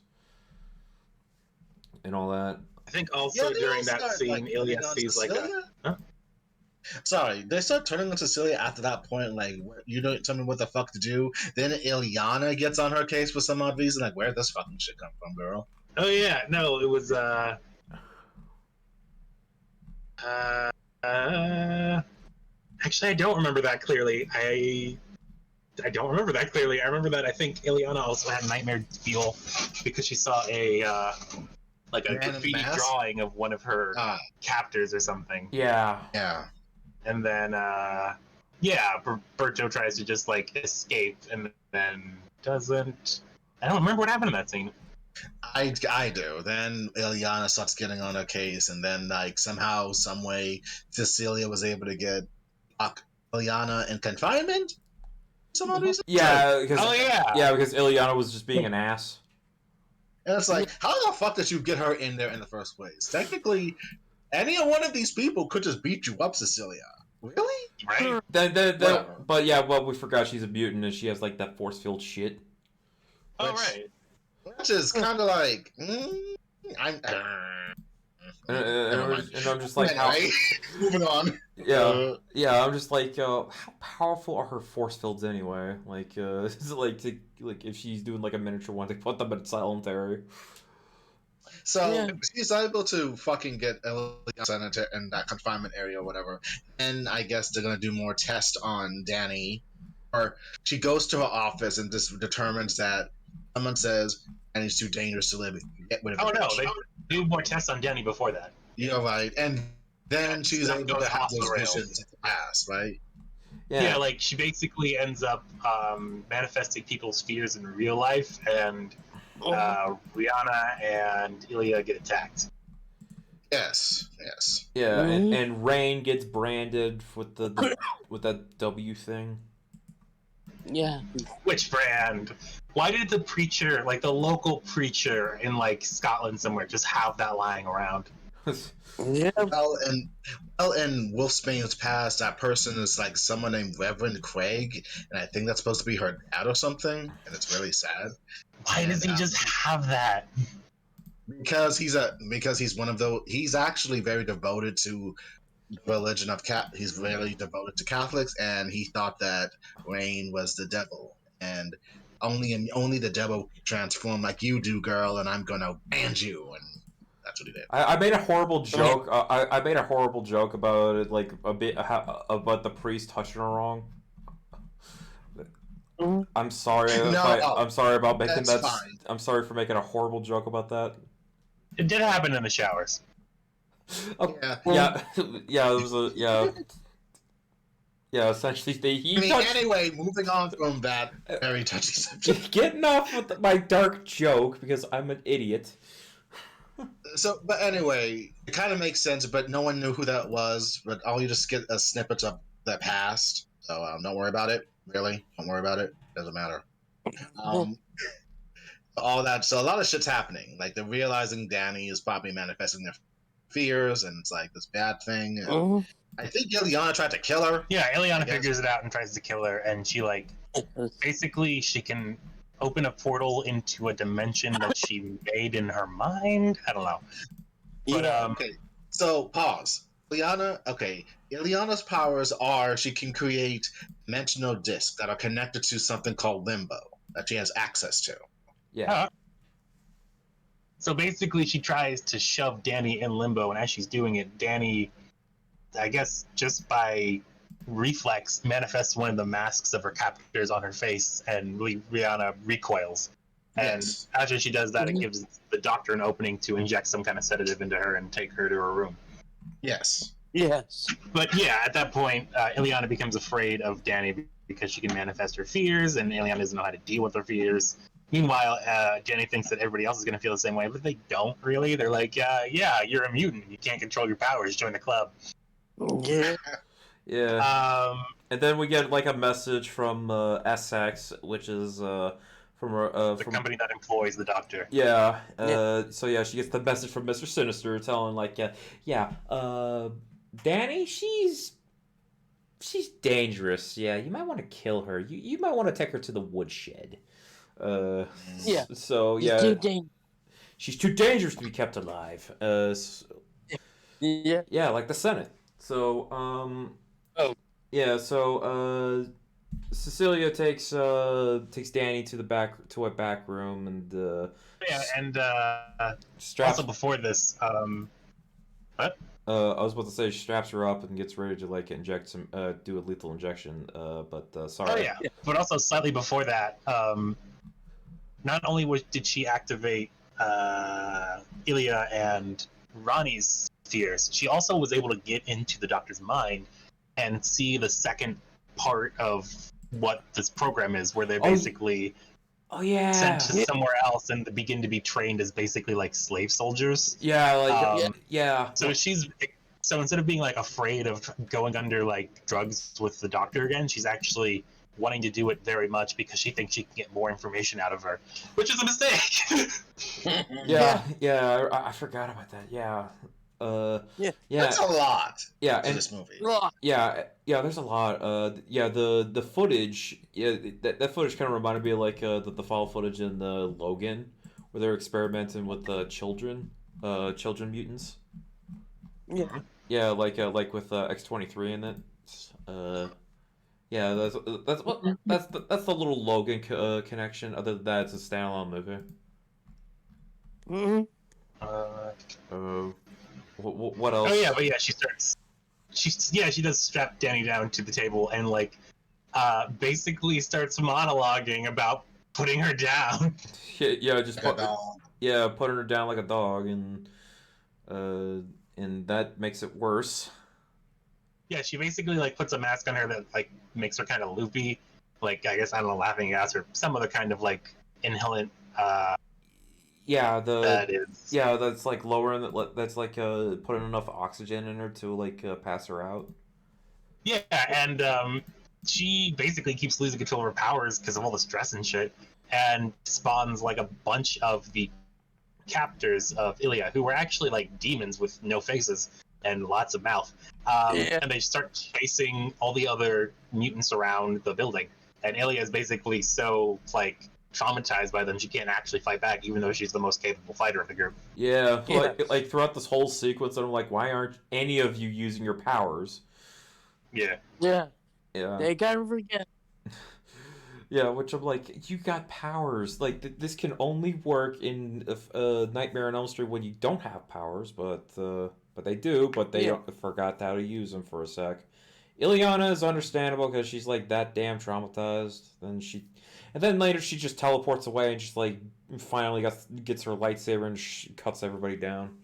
and all that. I think also during that scene, Ilya turning on sees like a. Cecilia? Huh? Sorry, they start turning on Cecilia after that point. Like, you don't tell me what the fuck to do. Then Ileana gets on her case for some odd reason. Like, where'd this fucking shit come from, girl? Oh yeah, no, it was actually I don't remember that clearly. I don't remember that clearly. I remember that I think Ileana also had nightmare fuel because she saw a like a Man in the graffiti mask? drawing of one of her Ah, captors or something. Yeah. yeah. And then Berto tries to just like escape and then doesn't. I don't remember what happened in that scene. I do. Then Ileana starts getting on her case, and then like somehow, some way, Cecilia was able to get Ileana in confinement. Some odd reason. Yeah, because Oh yeah. because Ileana was just being an ass. And it's like, how the fuck did you get her in there in the first place? Technically, any one of these people could just beat you up, Cecilia. Really? Right. Whatever. But yeah, well, we forgot she's a mutant and she has like that force field shit. Oh Which- right. Which is kind of like, I'm. Never mind. And I'm just like, how? Anyway, moving on. Yeah, I'm just like, how powerful are her force fields anyway? Like, is it like if she's doing like a miniature one, to put them in solitary. So Yeah. she's able to fucking get Ileana in that confinement area or whatever, and I guess they're gonna do more tests on Danny. Or she goes to her office and just determines that someone says Danny's too dangerous to live. Get rid of Oh the no, bitch. they do more tests on Danny before that. You're right, and then she's That able goes to have off the those rails. visions in the past, right? Yeah, like she basically ends up manifesting people's fears in real life, and Rihanna and Ilya get attacked. Yes. Yeah, Mhm. and Rain gets branded with the with that W thing. Yeah. Which brand? Why did the preacher, like the local preacher in like Scotland somewhere, just have that lying around? Yeah. Well, in Wolfsbane's past, that person is like someone named Reverend Craig, and I think that's supposed to be her dad or something, and it's really sad. Why does he just have that? Because he's one of those. He's actually very devoted to the religion of He's very devoted to Catholics, and he thought that Rain was the devil, and only the devil can transform like you do, girl, and I'm gonna ban you, and that's what he did. I made a horrible joke. I made a horrible joke about it, like a bit about the priest touching her wrong. Mhm. I'm sorry. I'm sorry about making that's that. fine. I'm sorry for making a horrible joke about that. It did happen in the showers. Oh, Yeah. yeah. It was a yeah. Essentially, he I mean, touched. anyway, moving on from that very touchy subject. Getting off with my dark joke because I'm an idiot. So, but anyway, it kind of makes sense, but no one knew who that was. But all you just get a snippet of that past. So don't worry about it. Really, don't worry about it. Doesn't matter. All that. So a lot of shit's happening. Like they're realizing Danny is probably manifesting their fears, and it's like this bad thing. And Mhm. I think Ileana tried to kill her. Yeah, Ileana I guess. figures it out and tries to kill her, and she like basically she can open a portal into a dimension that she made in her mind. I don't know. But Okay, so pause. Ileana's powers are she can create dimensional discs that are connected to something called limbo that she has access to. Yeah. So basically, she tries to shove Danny in limbo, and as she's doing it, Danny, I guess, just by reflex, manifests one of the masks of her captors on her face, and Rihanna recoils. And Yes. after she does that, it Mhm. gives the doctor an opening to inject some kind of sedative into her and take her to her room. Yes. Yes. But yeah, at that point, Ileana becomes afraid of Danny because she can manifest her fears, and Ileana doesn't know how to deal with her fears. Meanwhile, Danny thinks that everybody else is going to feel the same way, but they don't really. They're like, yeah, you're a mutant. You can't control your powers. Join the club. Yeah. Yeah. And then we get like a message from Essex, which is from The company that employs the doctor. Yeah. Yeah. So yeah, she gets the message from Mr. Sinister telling like, Danny, she's dangerous. Yeah, you might want to kill her. You might want to take her to the woodshed. Yeah. So He's yeah, too dangerous. she's too dangerous to be kept alive. Yeah. Yeah, like the Senate. So yeah. So Cecilia takes Danny to a back room and Yeah, and straps. also before this, what? I was about to say she straps her up and gets ready to like inject some, do a lethal injection. But sorry. Oh yeah, but also slightly before that, not only did she activate Ilya and Ronnie's fears, she also was able to get into the Doctor's mind and see the second part of what this program is, where they're basically Oh yeah. sent to somewhere else and begin to be trained as basically like slave soldiers. Yeah, like yeah. So so instead of being like afraid of going under like drugs with the Doctor again, she's actually wanting to do it very much because she thinks she can get more information out of her, which is a mistake. Yeah. I forgot about that. Yeah. Yeah. That's a lot. Yeah, to and this movie. yeah. There's a lot. Yeah, the footage. Yeah, that footage kind of reminded me of like the fall footage in the Logan, where they're experimenting with children mutants. Yeah. Yeah, like with X-23 in it. Yeah, that's the little Logan connection. Other than that, it's a standalone movie. Mm-hmm. What else? Oh yeah, but yeah, she does strap Danny down to the table and like basically starts monologuing about putting her down. Yeah, just Like a dog. putting her down like a dog, and that makes it worse. Yeah, she basically like puts a mask on her that like makes her kind of loopy, like I guess I don't know, laughing gas or some other kind of like inhalant. Yeah, That is. yeah, that's like lowering. That's like putting enough oxygen in her to like pass her out. Yeah, and she basically keeps losing control of her powers because of all the stress and shit, and spawns like a bunch of the captors of Ilya, who were actually like demons with no faces and lots of mouth. And they start chasing all the other mutants around the building. And Ilya is basically so like traumatized by them she can't actually fight back, even though she's the most capable fighter of the group. Yeah, like throughout this whole sequence, I'm like, why aren't any of you using your powers? Yeah. Yeah. Yeah. They gotta forget. Yeah, which I'm like, you got powers. Like this can only work in Nightmare on Elm Street when you don't have powers, but they do, but they forgot how to use them for a sec. Ileana is understandable because she's like that damn traumatized. And then later she just teleports away and just like finally gets her lightsaber and cuts everybody down.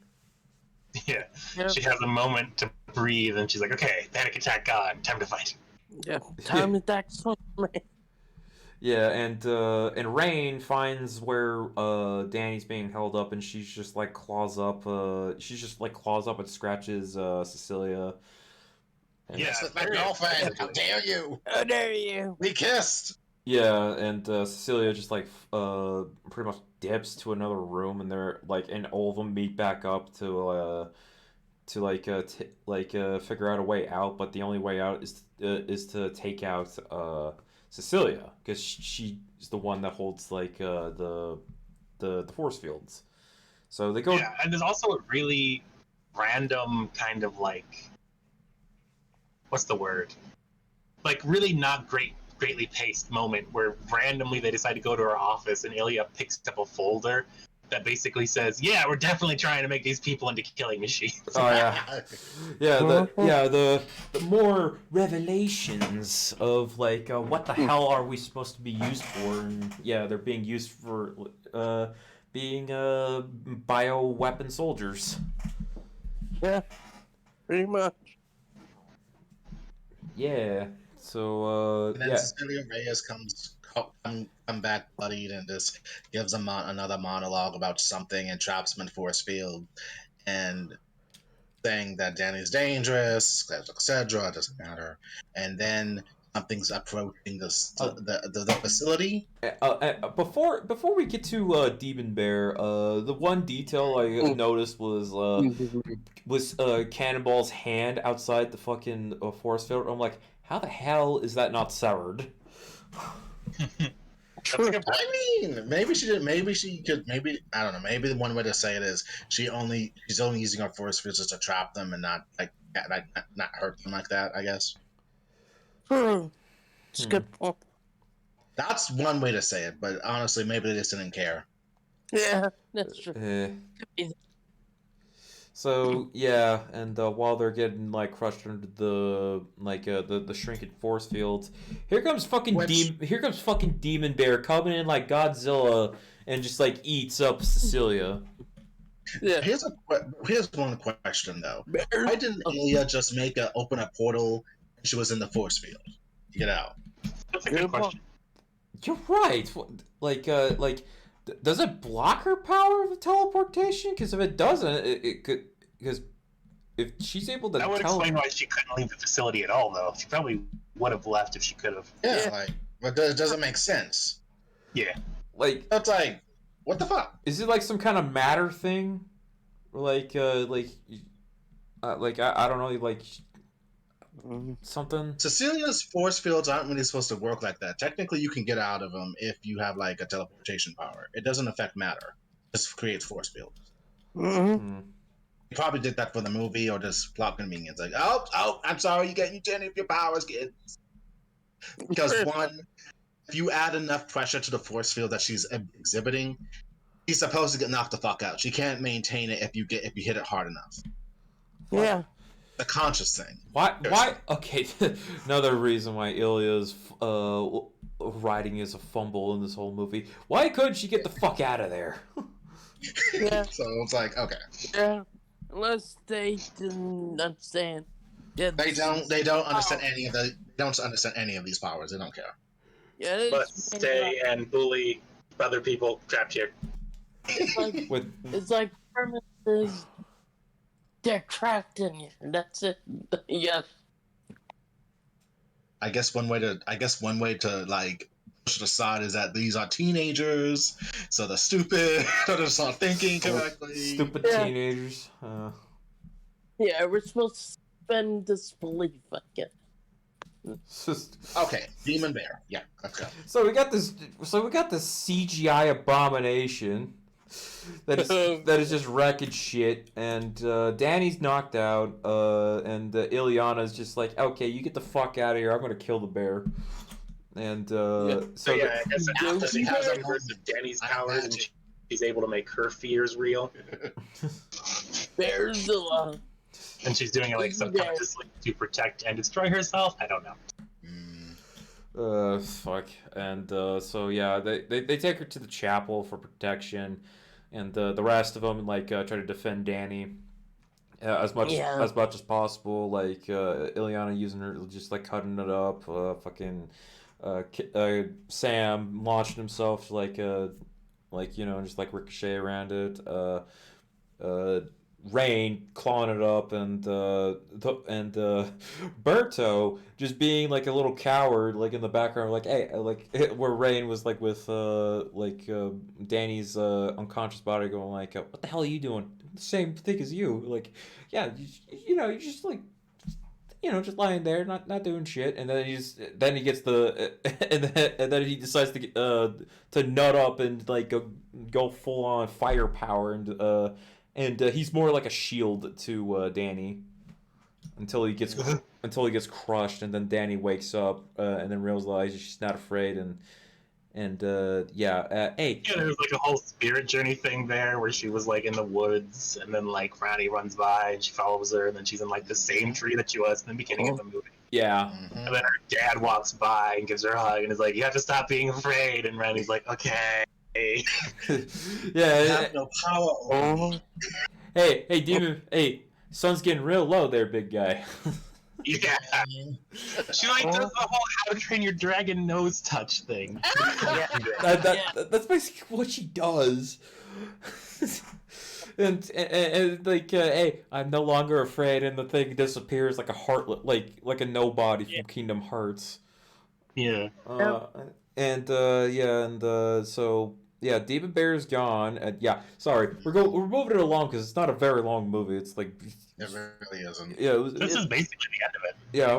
Yeah. She has a moment to breathe and she's like, okay, panic attack gone, time to fight. Yeah. Time to attack Superman. Yeah, and Rain finds where Danny's being held up, and she's just like claws up and scratches Cecilia. And with my girlfriend. How dare you? How dare you? We kissed. Yeah, and Cecilia just like pretty much dips to another room, and they're like, and all of them meet back up to figure out a way out. But the only way out is to take out Cecilia, because she's the one that holds like the force fields. So they go. Yeah, and there's also a really random kind of like, what's the word? Like really not greatly paced moment where randomly they decide to go to her office and Ilya picks up a folder that basically says, "Yeah, we're definitely trying to make these people into killing machines." Oh yeah, the more revelations of like what the hell are we supposed to be used for? And yeah, they're being used for being bioweapon soldiers. Yeah, pretty much. Yeah. So and then Cecilia Reyes come back bloodied and just gives him another monologue about something and traps him in force field and saying that Danny's dangerous, etc. It doesn't matter. And then something's approaching the facility. Before we get to Demon Bear, the one detail I noticed was Cannonball's hand outside the fucking force field. I'm like, how the hell is that not severed? I mean, maybe she did. Maybe she could. Maybe I don't know. Maybe the one way to say it is she's only using her force fields just to trap them and not not hurt them like that. I guess. It's a good point. That's one way to say it, but honestly, maybe they just didn't care. Yeah, that's true. So yeah, and while they're getting like crushed under the shrinking force fields, here comes fucking Demon Bear coming in like Godzilla and just like eats up Cecilia. Yeah. Here's one question though. Why didn't Ilya just open a portal and she was in the force field to get out? That's a good question. You're right. Does it block her power of teleportation? Because if it doesn't, it could. Because if she's able to, that would explain why she couldn't leave the facility at all, though. She probably would have left if she could have. Yeah, but it doesn't make sense. Yeah, that's like, what the fuck? Is it like some kind of matter thing? I don't know, like something. Cecilia's force fields aren't really supposed to work like that. Technically, you can get out of them if you have like a teleportation power. It doesn't affect matter. It just creates force fields. Mm-hmm. You probably did that for the movie or just plot convenience. Like, oh, I'm sorry, you're getting 10 of your powers, kids. Because one, if you add enough pressure to the force field that she's exhibiting, she's supposed to get knocked the fuck out. She can't maintain it if you hit it hard enough. Yeah. A conscious thing. Why? Okay, another reason why Ilya's writing is a fumble in this whole movie. Why couldn't she get the fuck out of there? Yeah. So it's like, okay. Yeah. Unless they didn't understand. Yeah, They don't understand any of don't understand any of these powers. They don't care. Yeah, but stay and bully other people trapped here. It's like premises. They're trapped in you. That's it. Yes. I guess one way to like push it aside is that these are teenagers, so they're stupid. They're just not thinking correctly. Stupid teenagers. Yeah, we're supposed to suspend disbelief, I guess. Okay, Demon Bear. Yeah, let's go. So we got this CGI abomination that is just wrecking shit, and Danny's knocked out, and Ilyana's just like, okay, you get the fuck out of here. I'm gonna kill the bear. And I guess after she has a burst of Danny's powers, and she's able to make her fears real. There's a lot. And she's doing it like subconsciously to protect and destroy herself. I don't know. Fuck. And so yeah, they take her to the chapel for protection, and the rest of them like try to defend Danny as much as possible. Like Ilyana using her, just like cutting it up. Sam launched himself like just like ricochet around it. Rain clawing it up, and Berto just being like a little coward, like in the background, like, hey, like where Rain was like with Danny's unconscious body, going like, what the hell are you doing? The same thing as you. Like, yeah, you're just like, just lying there, not doing shit, and then he gets the and then he decides to nut up and like go full on firepower, and he's more like a shield to Danny until he gets crushed, and then Danny wakes up and then realizes she's not afraid, hey. Yeah, there was like a whole spirit journey thing there where she was like in the woods, and then like Franny runs by and she follows her, and then she's in like the same tree that she was in the beginning of the movie. Yeah. And then her dad walks by and gives her a hug and is like, "You have to stop being afraid." And Randy's like, "Okay." Yeah, I have no power over me. Hey, Demon. Hey, sun's getting real low there, big guy. Yeah. She like does the whole How to Train Your Dragon nose touch thing. That's basically what she does. and like, hey, I'm no longer afraid, and the thing disappears like a heartlet, like a nobody from Kingdom Hearts. Yeah. So yeah, Demon Bear's gone. Sorry, we're moving it along because it's not a very long movie. It's like it really isn't. Yeah, this is basically the end of it. Yeah,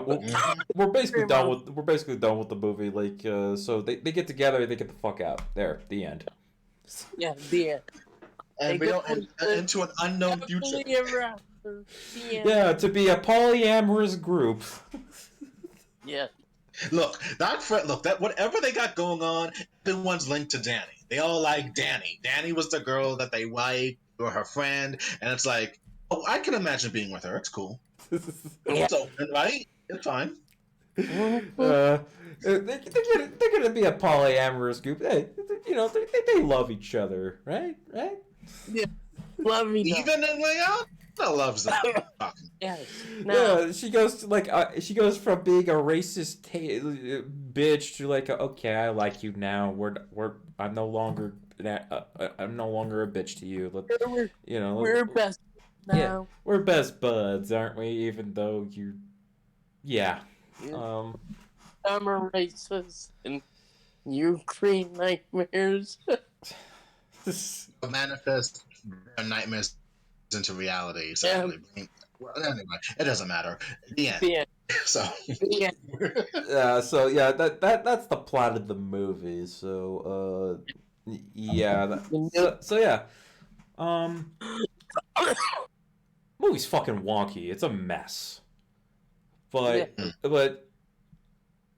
we're basically done with the movie. Like, so they get together, they get the fuck out. There, the end. Yeah, the end. And we don't into an unknown future. Yeah, to be a polyamorous group. Yeah. Look, that whatever they got going on, everyone's linked to Danny. They all like Danny. Danny was the girl that they liked, or her friend, and it's like, Oh, I can imagine being with her. It's cool. Yeah. It's open, right? It's fine. They're gonna be a polyamorous group. Hey, they love each other, right? Right? Yeah. Love me. Even in Leon, loves them. Yes. Now. Yeah, she goes to she goes from being a racist bitch to like, okay, I like you now. I'm no longer I'm no longer a bitch to you. We're best now. Yeah, we're best buds, aren't we? Even though yeah. I'm a racist, and you create nightmares. Manifest their nightmares into reality. Sadly. Well, anyway, it doesn't matter. The end. Yeah. So. Yeah. So yeah, that's the plot of the movie. So yeah. So yeah. Movie's fucking wonky. It's a mess. But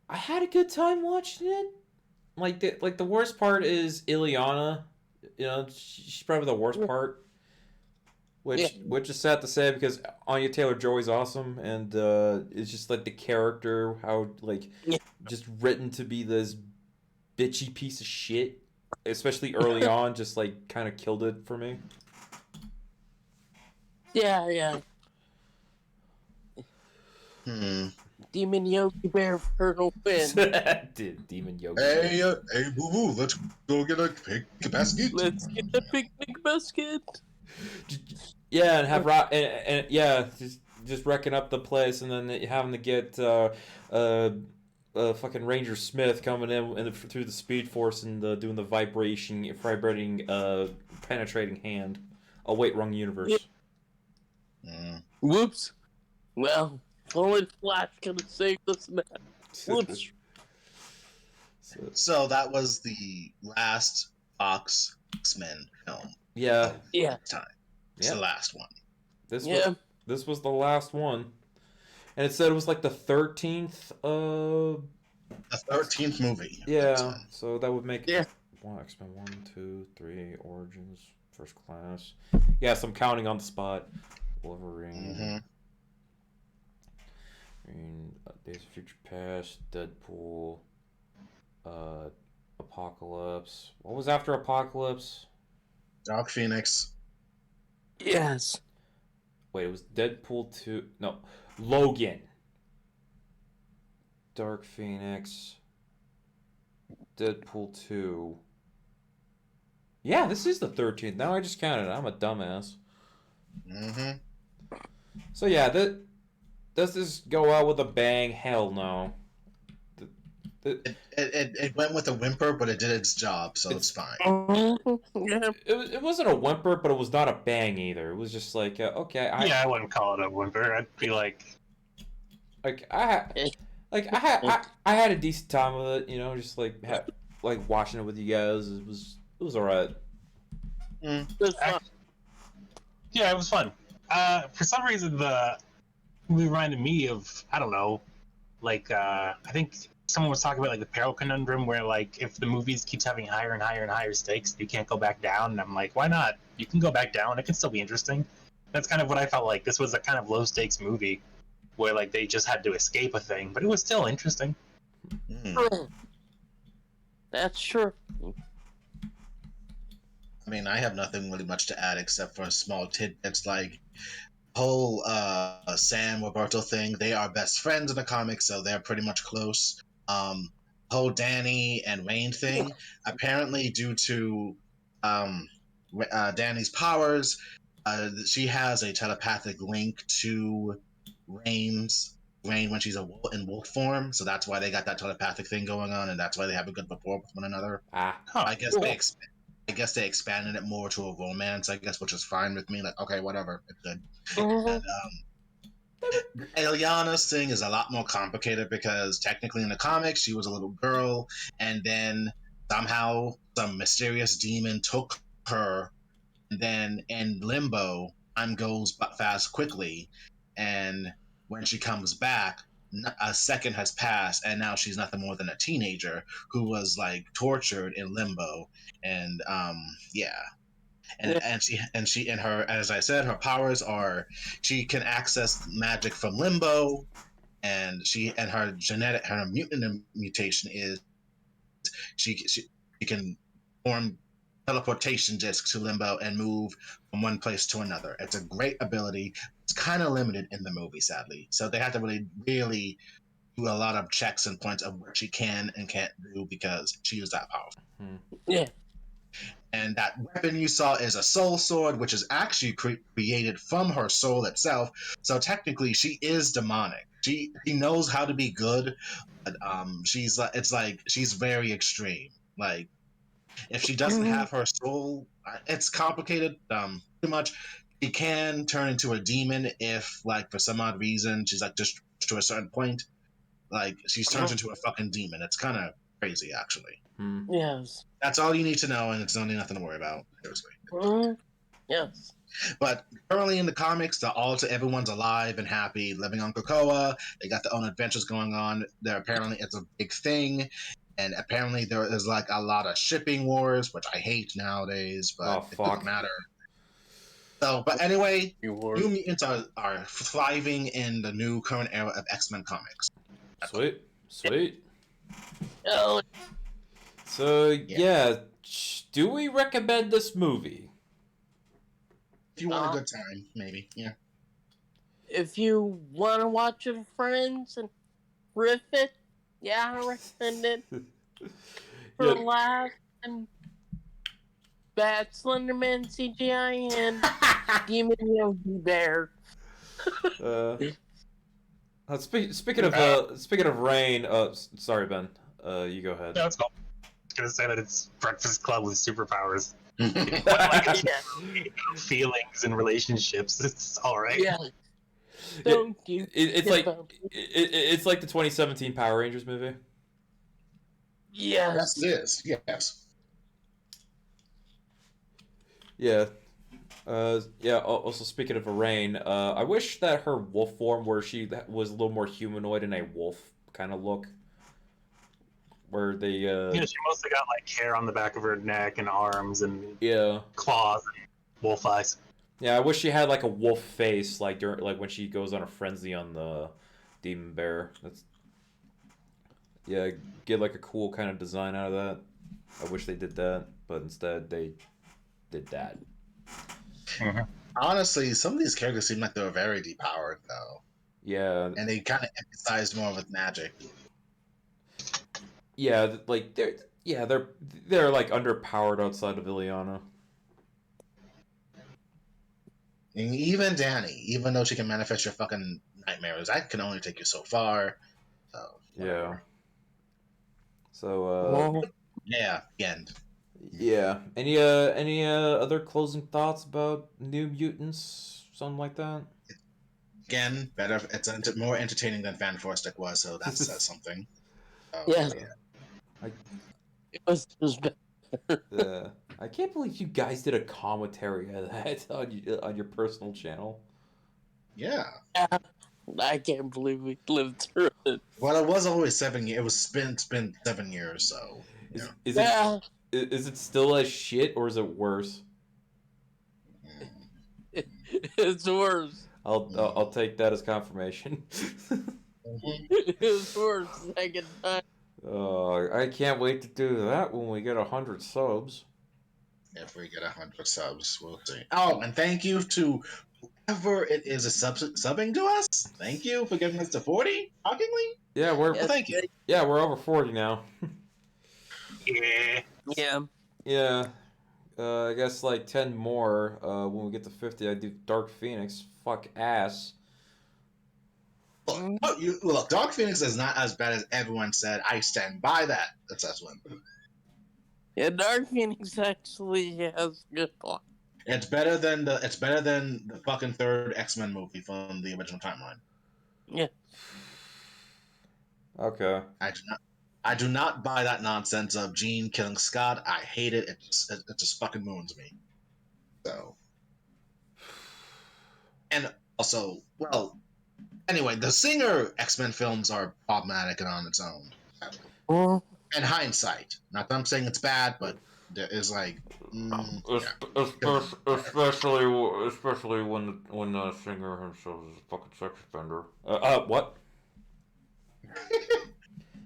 I had a good time watching it. Like the worst part is Ileana. She's probably the worst part. Which is sad to say because Anya Taylor-Joy's awesome, and it's just like the character, how just written to be this bitchy piece of shit, especially early on, just like kind of killed it for me. Yeah. Demon Yogi Bear Colonel Finn. Demon Yogi. Hey, boo boo, let's go get a picnic basket. Let's get the picnic basket. Yeah, and have and yeah, just wrecking up the place, and then having to get fucking Ranger Smith coming in through the Speed Force and doing the vibrating, penetrating hand. Oh wait, wrong universe. Whoops. Well, only Flash could have saved us now. Whoops. So that was the last Fox X-Men film. Yeah. Time. It's the last one. This was the last one, and it said it was like the 13th. The 13th movie. Yeah. X-Men. So that would make X-Men 1, 2, 3, Origins, First Class. Yes, I'm counting on the spot. Wolverine. Days of Future Past, Deadpool, Apocalypse. What was after Apocalypse? Dark Phoenix. Yes. Wait, it was Deadpool 2. No, Logan. Dark Phoenix. Deadpool 2. Yeah, this is the 13th. Now I just counted. I'm a dumbass. So yeah, does this go out with a bang? Hell no. It went with a whimper, but it did its job, so it's fine. It wasn't a whimper, but it was not a bang either. It was just like, okay. I wouldn't call it a whimper. I'd be like I had a decent time with it. Just like watching it with you guys. It was alright. It was fun. Yeah, it was fun. For some reason, the movie reminded me of, I don't know, I think someone was talking about like the Peril conundrum, where like if the movies keeps having higher and higher and higher stakes, you can't go back down. And I'm like, why not? You can go back down. It can still be interesting. That's kind of what I felt like. This was a kind of low stakes movie where like they just had to escape a thing, but it was still interesting. That's true. I mean, I have nothing really much to add except for small tidbits like whole Sam Roberto thing. They are best friends in the comics, so they're pretty much close. Whole Danny and Wayne thing. Apparently, due to Danny's powers, she has a telepathic link to Rain when she's in wolf form. So that's why they got that telepathic thing going on, and that's why they have a good rapport with one another. I guess they expanded it more to a romance, which is fine with me. Like, okay, whatever, it's good. And, Ileana's thing is a lot more complicated because technically in the comics she was a little girl, and then somehow some mysterious demon took her, and then in limbo time goes fast quickly, and when she comes back a second has passed, and now she's nothing more than a teenager who was like tortured in limbo. And and her, as I said, her powers are she can access magic from limbo, and her mutant mutation is she can form teleportation discs to limbo and move from one place to another. It's a great ability. It's kind of limited in the movie, sadly, so they have to really do a lot of checks and points of what she can and can't do because she is that powerful. Yeah. And that weapon you saw is a soul sword, which is actually created from her soul itself. So technically, she is demonic. She knows how to be good, but it's like she's very extreme. Like if she doesn't have her soul, it's complicated. Too much. She can turn into a demon if, like, for some odd reason, she's like just to a certain point. Like she's turned into a fucking demon. It's kind of crazy, actually. Yes. That's all you need to know, and it's only nothing to worry about. Seriously. Yes. But currently in the comics, everyone's alive and happy, living on Krakoa. They got their own adventures going on. Apparently it's a big thing, and apparently there is like a lot of shipping wars, which I hate nowadays, but it doesn't matter. So, but anyway, New Mutants are thriving in the new current era of X-Men comics. Sweet. Oh. So yeah, do we recommend this movie? If you want a good time, maybe, yeah. If you want to watch it with friends and riff it, yeah, I recommend it. For laugh and bad Slenderman CGI and Demon Yogi Bear. Speaking of rain, sorry Ben, you go ahead. No, it's cool. I was gonna say that it's Breakfast Club with superpowers. Feelings and relationships. It's all right. Yeah. It's like the 2017 Power Rangers movie. Yes. Yes, it is. Yes. Yeah. Also, speaking of Rain, I wish that her wolf form, where she was a little more humanoid in a wolf kind of look, where they she mostly got like hair on the back of her neck and arms and claws and wolf eyes. Yeah, I wish she had like a wolf face, like when she goes on a frenzy on the demon bear. Get like a cool kind of design out of that. I wish they did that, but instead they did that. Mm-hmm. Honestly, some of these characters seem like they were very depowered, though. Yeah. And they kind of emphasized more with magic. Yeah, like they're like underpowered outside of Ileana. And even Danny, even though she can manifest your fucking nightmares, that can only take you so far. So whatever. Yeah. So yeah, the end. Yeah. Any other closing thoughts about New Mutants? Something like that? Again, better. It's more entertaining than Van Forstic was, so that says something. Yeah. It was better. I can't believe you guys did a commentary of that on your personal channel. Yeah. I can't believe we lived through it. Well, it was always 7 years. It's been 7 years, so. Is it still as shit, or is it worse? It's worse. I'll take that as confirmation. It's worse second time. I can't wait to do that when we get 100 subs. If we get 100 subs, we'll see. Oh, and thank you to whoever it is subbing to us. Thank you for getting us to 40, shockingly. Yeah, thank you. Yeah, we're over 40 now. Yeah. I guess like 10 more. When we get to 50, I do Dark Phoenix. Fuck ass. Look, Dark Phoenix is not as bad as everyone said. I stand by that assessment. Yeah, Dark Phoenix actually has good plot. It's better than the fucking third X-Men movie from the original timeline. Yeah. Okay. I do not buy that nonsense of Jean killing Scott. I hate it. It just fucking moons me. So. And also, well, anyway, the Singer X-Men films are problematic and on its own. In hindsight. Not that I'm saying it's bad, but there is like, Especially when the singer himself is a fucking sex offender. What?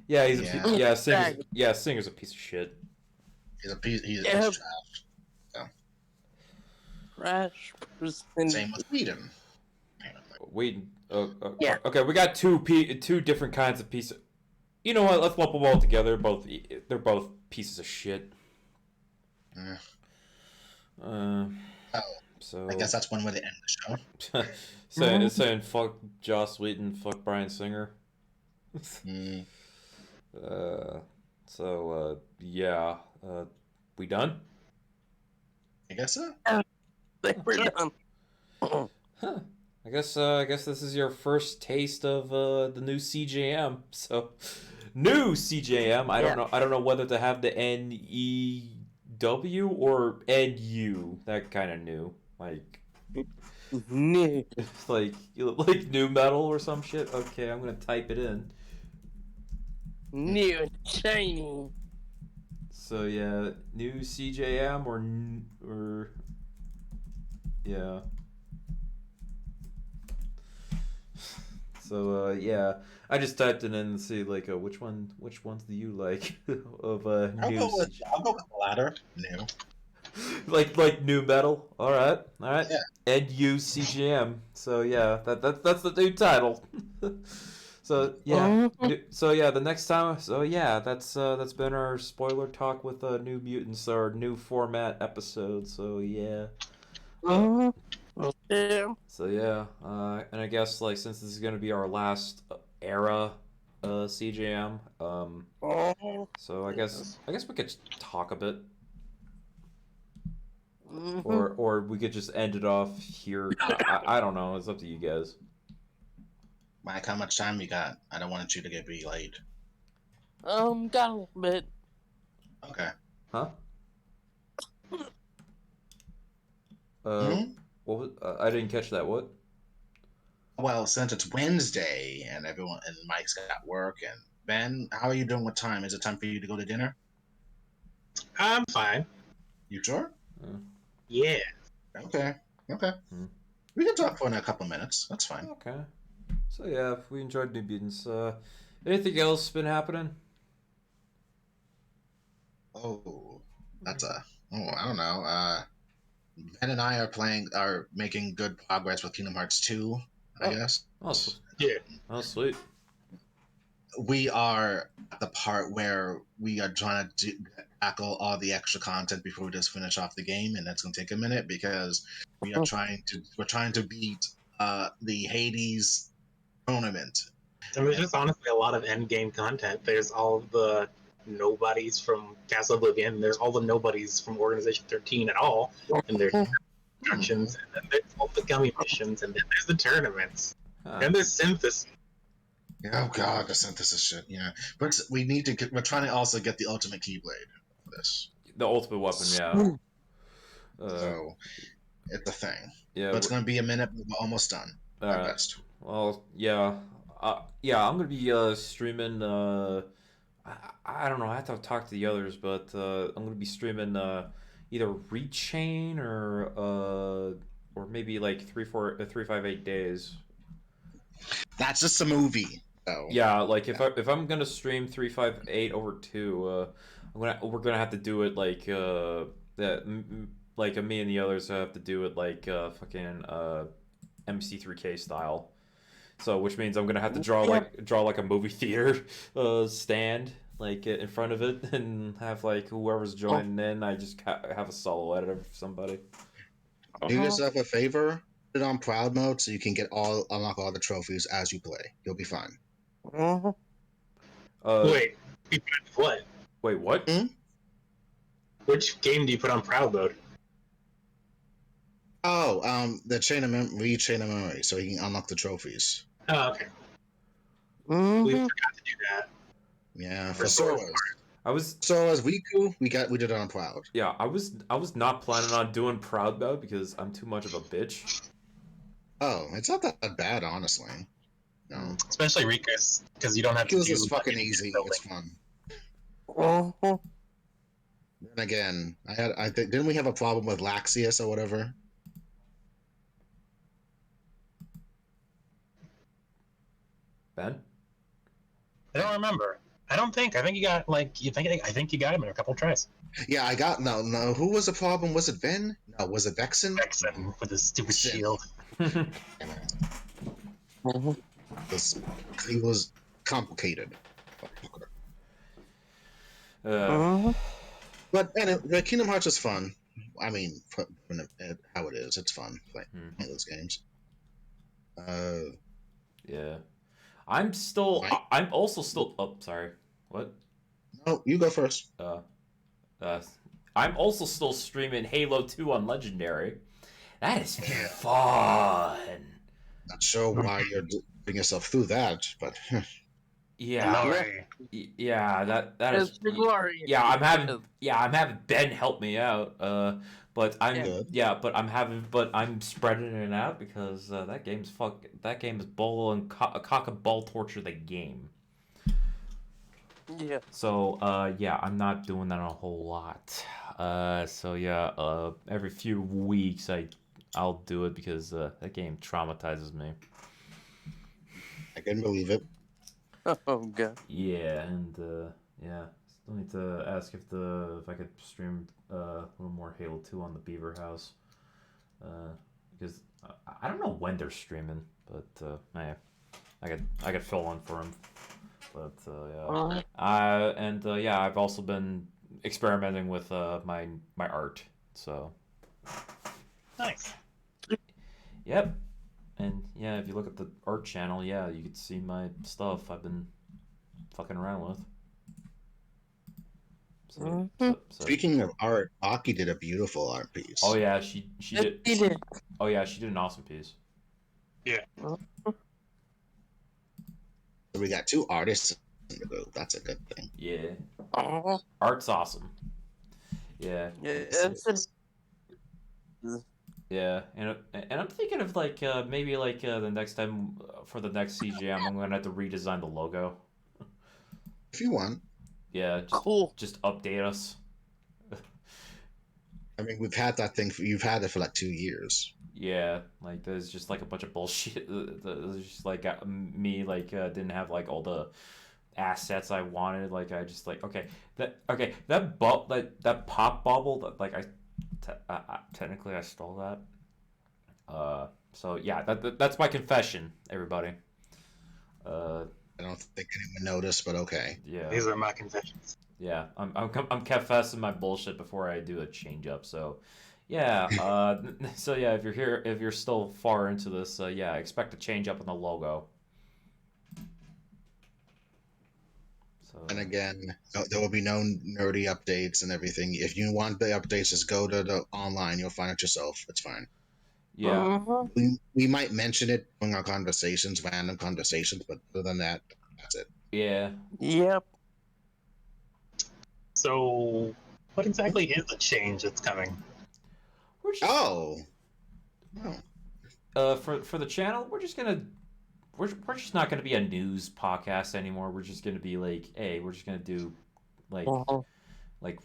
Yeah, he's Yeah. Singer's a piece of shit. He's a piece. He's Yeah. trash. So. Trash person. Same with Whedon. Whedon. Yeah. Okay, we got two different kinds of pieces. You know what? Let's lump them all together. They're both pieces of shit. So I guess that's one way to end the show. saying fuck Joss Whedon, fuck Bryan Singer. Yeah. We done? I guess so. We're done. Huh. I guess this is your first taste of the new CJM. So, new CJM. I don't know whether to have the NEW or NU. That kind of new, like New. like new metal or some shit. Okay, I'm gonna type it in. New and shiny. So yeah, new CJM or yeah. So yeah, I just typed it in and see like which ones do you like of new? I'll go with the latter. New. like new metal. All right. Yeah. NU CJM. So yeah, that's the new title. So yeah, the next time. So yeah, that's been our spoiler talk with New Mutants, our new format episode. So yeah. Yeah. So yeah, and I guess like since this is gonna be our last era CJM, so I guess we could talk a bit, or we could just end it off here. I don't know. It's up to you guys. Mike, how much time you got? I don't want you to get be late. Got a little bit. Okay. Huh? What was, I didn't catch that. What? Well, since it's Wednesday and Mike's got work, and Ben, how are you doing with time? Is it time for you to go to dinner? I'm fine. You sure? Yeah. Okay. We can talk for a couple minutes. That's fine. Okay. So yeah, we enjoyed New Mutants. Anything else been happening? Oh, I don't know. Ben and I are making good progress with Kingdom Hearts 2, I guess. Oh, yeah. Oh, sweet. We are at the part where we are trying to tackle all the extra content before we just finish off the game, and that's going to take a minute because we're trying to beat the Hades tournament. And there's just honestly a lot of end game content. There's all the nobodies from Castle Oblivion. There's all the nobodies from Organization 13 at all. And there's instructions, and then there's all the gummy missions, and then there's the tournaments. And there's synthesis. Oh god, the synthesis shit, yeah. But we're trying to also get the ultimate Keyblade for this. The ultimate weapon, yeah. So, it's a thing. Yeah. But it's going to be a minute, but we're almost done. At best. Well, yeah. I'm going to be streaming, I don't know, I have to talk to the others, but I'm going to be streaming either Rechain or maybe like 358 days. That's just a movie. So. Yeah, like if I'm gonna stream 358 over 2, we're gonna have to do it like me and the others have to do it like fucking MC3K style. So which means I'm gonna have to draw like a movie theater stand like in front of it and have like whoever's joining in. I just have a solo editor for somebody. Do yourself a favor. Put it on proud mode so you can unlock all the trophies as you play. You'll be fine. Wait, what? Wait, what? Which game do you put on proud mode? Oh, the chain of memory, so you can unlock the trophies. Oh, okay. We forgot to do that. Yeah, for Sora's Riku, we did it on proud. Yeah, I was not planning on doing proud mode because I'm too much of a bitch. Oh, it's not that bad, honestly. No. Especially Rika's, because you don't have to do... Rika's is fucking easy. It's fun. Again, I think didn't we have a problem with Laxius or whatever? Ben? I don't remember. I don't think. I think you got like you think. I think you got him in a couple tries. Yeah, I got no. Who was the problem? Was it Ben? No, was it Vexen? Vexen with his stupid Vexen. shield. Yeah, man. He was complicated. But the Kingdom Hearts is fun. I mean, how it is, it's fun playing those games. Yeah. I'm also still. Oh, sorry. What? No, you go first. Uh, I'm also still streaming Halo 2 on Legendary. That is fun. Not sure why you're putting yourself through that, but Yeah. Yeah, that is yeah, I'm having Ben help me out. But I'm spreading it out because that game is ball and cock and ball torture the game. Yeah. So yeah, I'm not doing that a whole lot. So yeah, every few weeks I'll do it because that game traumatizes me. I can believe it. Oh god. Yeah, and yeah, still need to ask if I could stream a little more Halo 2 on the Beaver House, because I don't know when they're streaming, but yeah, I could fill in for them, but yeah, and yeah, I've also been experimenting with my art, so Nice. yep. And yeah, if you look at the art channel, yeah, you can see my stuff I've been fucking around with. So, Speaking of art, Aki did a beautiful art piece. oh yeah, she did. He did. Oh yeah, she did an awesome piece. Yeah. So we got two artists in the group. That's a good thing. Yeah, Oh. art's awesome. Yeah. Yeah, and I'm thinking of like maybe like the next time for the next CJM, I'm gonna have to redesign the logo. If you want. Yeah, just update us. I mean, we've had that thing. You've had it for like 2 years. Yeah, like there's just like a bunch of bullshit. There's just like me like didn't have like all the assets I wanted. Like I just like that pop bubble that like technically I stole that. So yeah, that's my confession, everybody. I don't think anyone noticed, but okay. Yeah. These are my confessions. Yeah, I'm confessing my bullshit before I do a change up. So, yeah. So yeah, if you're still far into this, yeah, expect a change up in the logo. So. And again, there will be no nerdy updates and everything. If you want the updates, just go to the online. You'll find it yourself. It's fine. Yeah. We might mention it in our conversations, random conversations, but other than that, that's it. Yeah. Yep. So, what exactly is the change that's coming? We're just, for the channel, we're just not gonna be a news podcast anymore. We're just gonna be like, hey, we're just gonna do like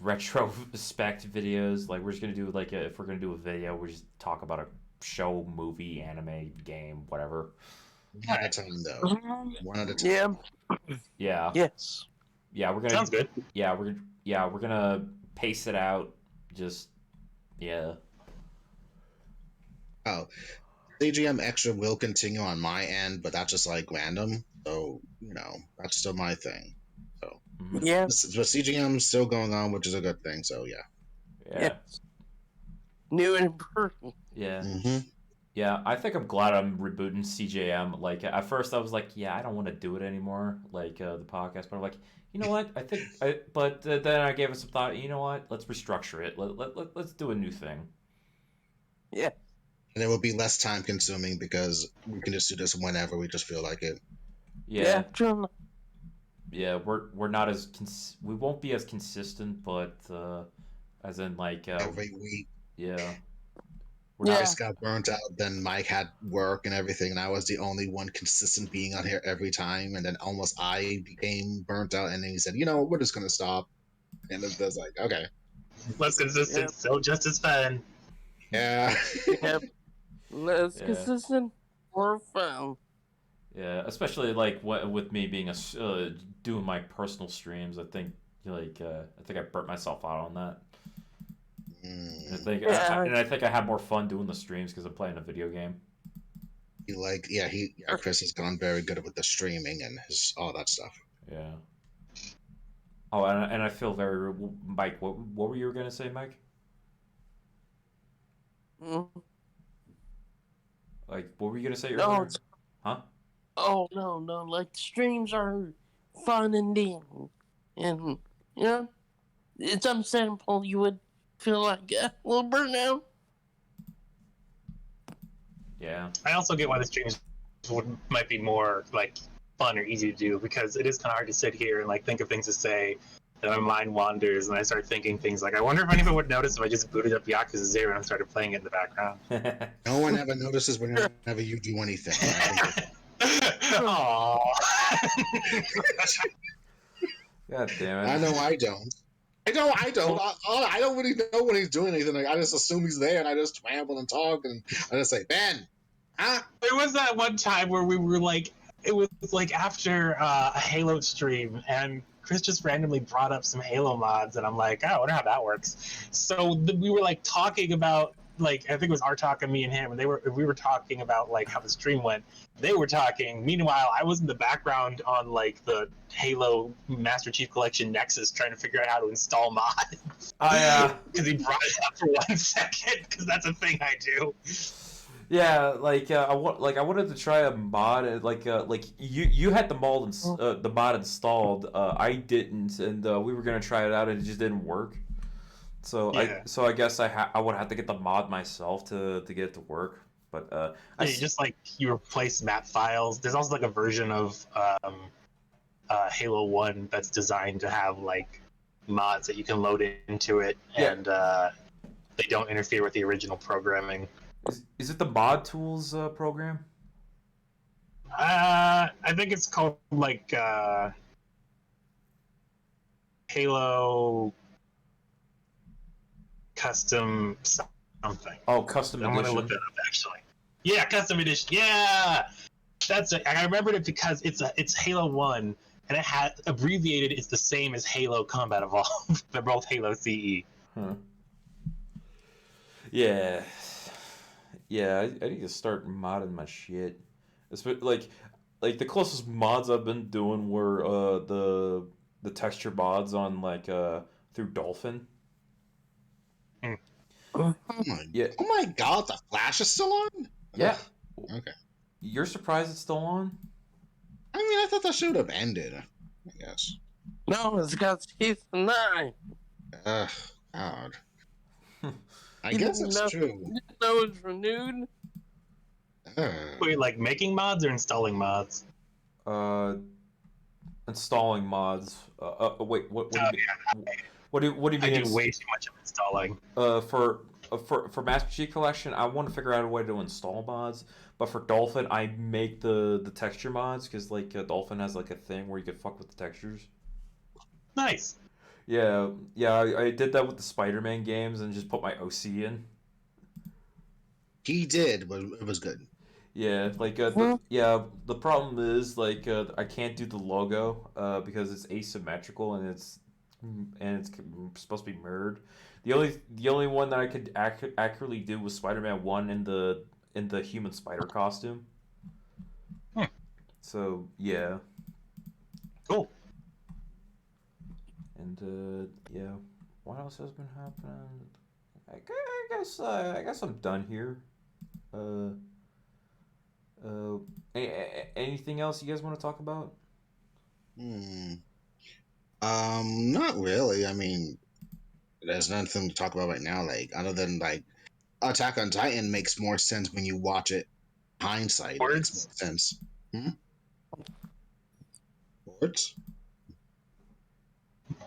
retrospect videos. Like we're just gonna do like if we're gonna do a video, we just talk about a show, movie, anime, game, whatever. One at a time, though. One at a time. Yeah. Yeah. Yes. Yeah, we're gonna. Sounds good. Yeah, we're gonna pace it out. Just yeah. Oh, CGM Extra will continue on my end, but that's just like random. So that's still my thing. So yeah, but CGM's still going on, which is a good thing. So yeah. Yes. New and improved. Yeah. Mm-hmm. Yeah, I think I'm glad I'm rebooting CJM. Like at first I was like, yeah, I don't want to do it anymore, like the podcast. But I'm like, you know what? But then I gave it some thought. You know what? Let's restructure it. Let's do a new thing. Yeah. And it will be less time consuming because we can just do this whenever we just feel like it. Yeah. True. Yeah, we're not as we won't be as consistent, but as in like every week. Yeah. I just got burnt out. Then Mike had work and everything, and I was the only one consistent being on here every time. And then almost I became burnt out. And then he said, "We're just gonna stop." And it was like, okay. Less consistent, Yep. still just as fun. Yeah. Yep. Less Yeah. consistent, more fun. Yeah, especially like with me being doing my personal streams. I think I burnt myself out on that. I think Yeah. and I think I have more fun doing the streams because I'm playing a video game. Chris has gone very good with the streaming and all that stuff. Yeah. Oh, and I feel very Mike. What were you gonna say, Mike? Mm. Like what were you gonna say No, earlier? Huh? oh no, like streams are fun indeed, and you know, it's understandable you would feel like a little burnout. Yeah. I also get why the streams might be more like fun or easy to do because it is kind of hard to sit here and like think of things to say. And my mind wanders, and I start thinking things like, I wonder if anyone would notice if I just booted up Yakuza 0 and started playing it in the background. No one ever notices whenever you do anything. Aww. God damn it. I know I don't. I don't. I don't really know when he's doing anything. Like, I just assume he's there, and I just ramble and talk, and I just say, Ben, huh? There was that one time where we were like, it was like after a Halo stream, and Chris just randomly brought up some Halo mods, and I'm like, oh, I wonder how that works. So we were like talking about, like, I think it was Artok and me and him, and we were talking about like how the stream went. They were talking. Meanwhile, I was in the background on like the Halo Master Chief Collection Nexus trying to figure out how to install mods. Because he brought it up for 1 second, because that's a thing I do. Yeah, I wanted to try a mod. Like you had the mod installed. I didn't, and we were gonna try it out, and it just didn't work. So Yeah. I guess I would have to get the mod myself to get it to work. But you replace map files. There's also like a version of Halo 1 that's designed to have like mods that you can load into it, and they don't interfere with the original programming. Is it the Mod Tools program? I think it's called like Halo Custom something. Oh, Custom Edition. I'm gonna look that up actually. Yeah, Custom Edition. Yeah, that's it. I remembered it because it's Halo 1, and it had abbreviated. It's the same as Halo Combat Evolved. They're both Halo CE. Huh. Yeah. Yeah, I need to start modding my shit. Like the closest mods I've been doing were the texture mods on through Dolphin. Oh Yeah. Oh my God, the Flash is still on? Yeah. Okay. You're surprised it's still on? I mean, I thought that should have ended. I guess. No, it's got season 9. Ugh, God. I guess it's true. No, it's renewed. Wait, like making mods or installing mods? Installing mods. Wait, what do you mean? What do you mean? I do way too much of installing. For Master Chief Collection, I want to figure out a way to install mods. But for Dolphin, I make the texture mods because Dolphin has like a thing where you can fuck with the textures. Nice. Yeah, I did that with the Spider-Man games and just put my OC in. He did, but it was good. Yeah, the problem is I can't do the logo because it's asymmetrical and it's supposed to be mirrored. The only one that I could accurately do was Spider-Man 1 in the human spider costume. So yeah. Cool. And yeah, what else has been happening? I guess I'm done here. Anything else you guys want to talk about? Not really. I mean, there's nothing to talk about right now. Like, other than Attack on Titan makes more sense when you watch it. Hindsight, it makes more sense. Words?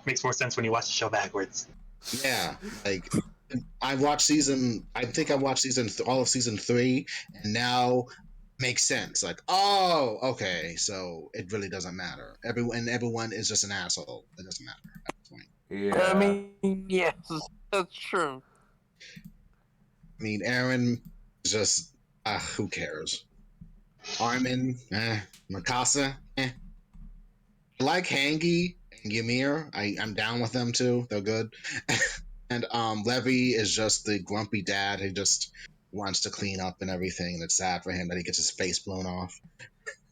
Makes more sense when you watch the show backwards. Yeah, like I think I watched all of season 3, and now makes sense. Like, oh, okay, so it really doesn't matter. Everyone is just an asshole. It doesn't matter at this point. Yeah. I mean, yes. That's true. I mean, Aaron just who cares? Armin, Mikasa, I like Hangi and Ymir. I'm down with them too. They're good. And Levy is just the grumpy dad who just wants to clean up and everything, and it's sad for him that he gets his face blown off.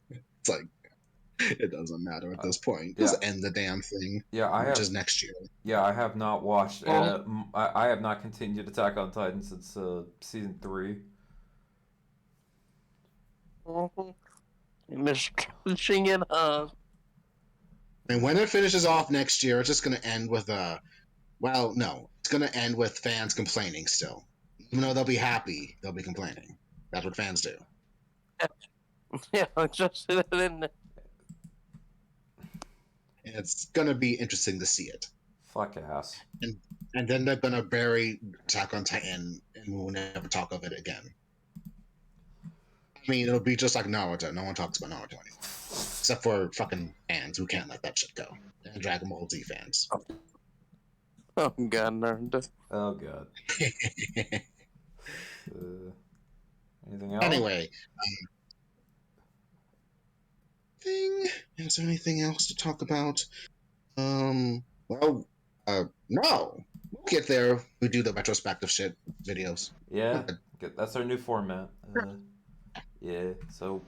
It's like it doesn't matter at this point. Just end the damn thing. Yeah, which is next year. Yeah, I have not watched. I have not continued Attack on Titan since season 3. And just finishing it up. And when it finishes off next year, it's just going to end with a. Well, no, it's going to end with fans complaining still. Even though they'll be happy, they'll be complaining. That's what fans do. Yeah, just in. It's going to be interesting to see it. Fuck ass. And then they're going to bury Attack on Titan, and we'll never talk of it again. I mean, it'll be just like Naruto. No one talks about Naruto anymore. Except for fucking fans who can't let that shit go. And Dragon Ball Z fans. Oh, God, Naruto. Oh, God. Anything else? Anyway, is there anything else to talk about? No. We'll get there. We do the retrospective shit videos. Yeah, that's our new format. Yeah, so.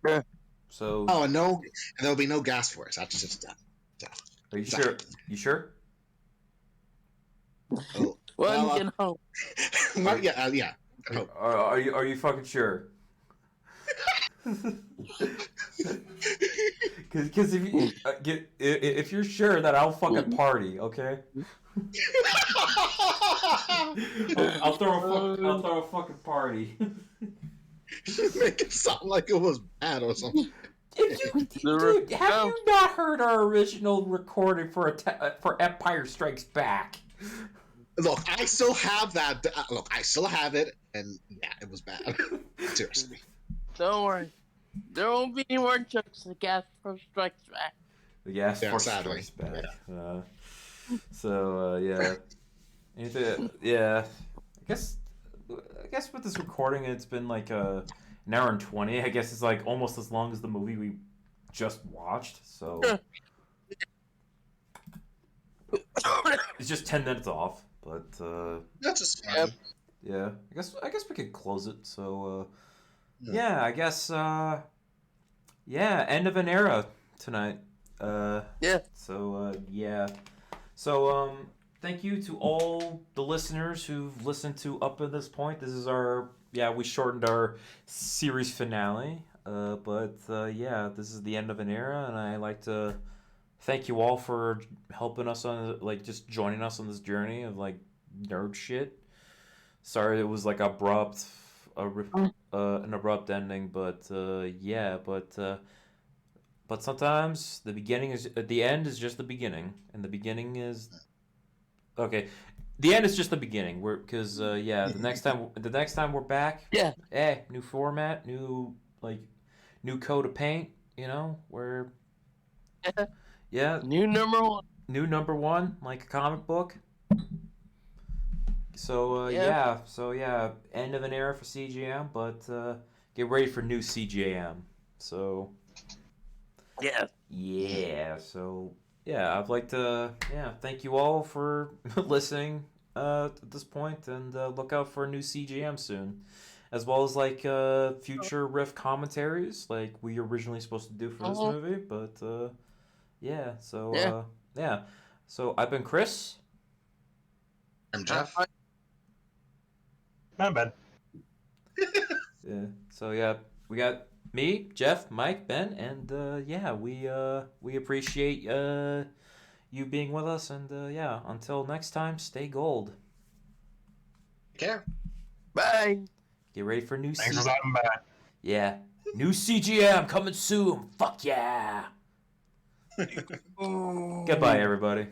Yeah. So. Oh, and no, there'll be no gas for us. That's just done. Are you sure? You sure? Oh, Well, you know. well, yeah. Are you fucking sure? Because if you're sure, that I'll fucking party, okay? I'll throw a fucking party. Make it sound like it was bad or something. Dude, have you not heard our original recording for Empire Strikes Back? Look, I still have that. I still have it, and yeah, it was bad. Seriously. Don't worry. There won't be any more jokes. The gas force strikes back. The gas force sadly. strikes back. Yeah. Yeah. Anything? Yeah. I guess with this recording, it's been like an hour and 20. I guess it's like almost as long as the movie we just watched. So it's just 10 minutes off. But That's just fun. Yep. yeah, I guess we could close it. So yeah, I guess yeah, end of an era tonight. Yeah. So yeah. So thank you to all the listeners who've listened to up to this point. This is we shortened our series finale. But yeah, this is the end of an era, and I like to thank you all for helping us on, like, just joining us on this journey of, like, nerd shit. Sorry it was, like, an abrupt ending, but yeah, but sometimes the end is just the beginning, and the beginning is okay. The end is just the beginning. Because the next time we're back, new format, new coat of paint, we're New number one. New number one, like a comic book. So end of an era for CJM, but get ready for new CJM. So so I'd like to thank you all for listening at this point, and look out for a new CJM soon, as well as like future riff commentaries like we originally supposed to do for this movie, but so I've been Chris. I'm Jeff. I'm Ben. Yeah. So we got me, Jeff, Mike, Ben, and we appreciate you being with us, and until next time, stay gold. Take care. Bye. Get ready for new. Thanks for stopping by. Yeah, new CGM coming soon. Fuck yeah. Goodbye, everybody.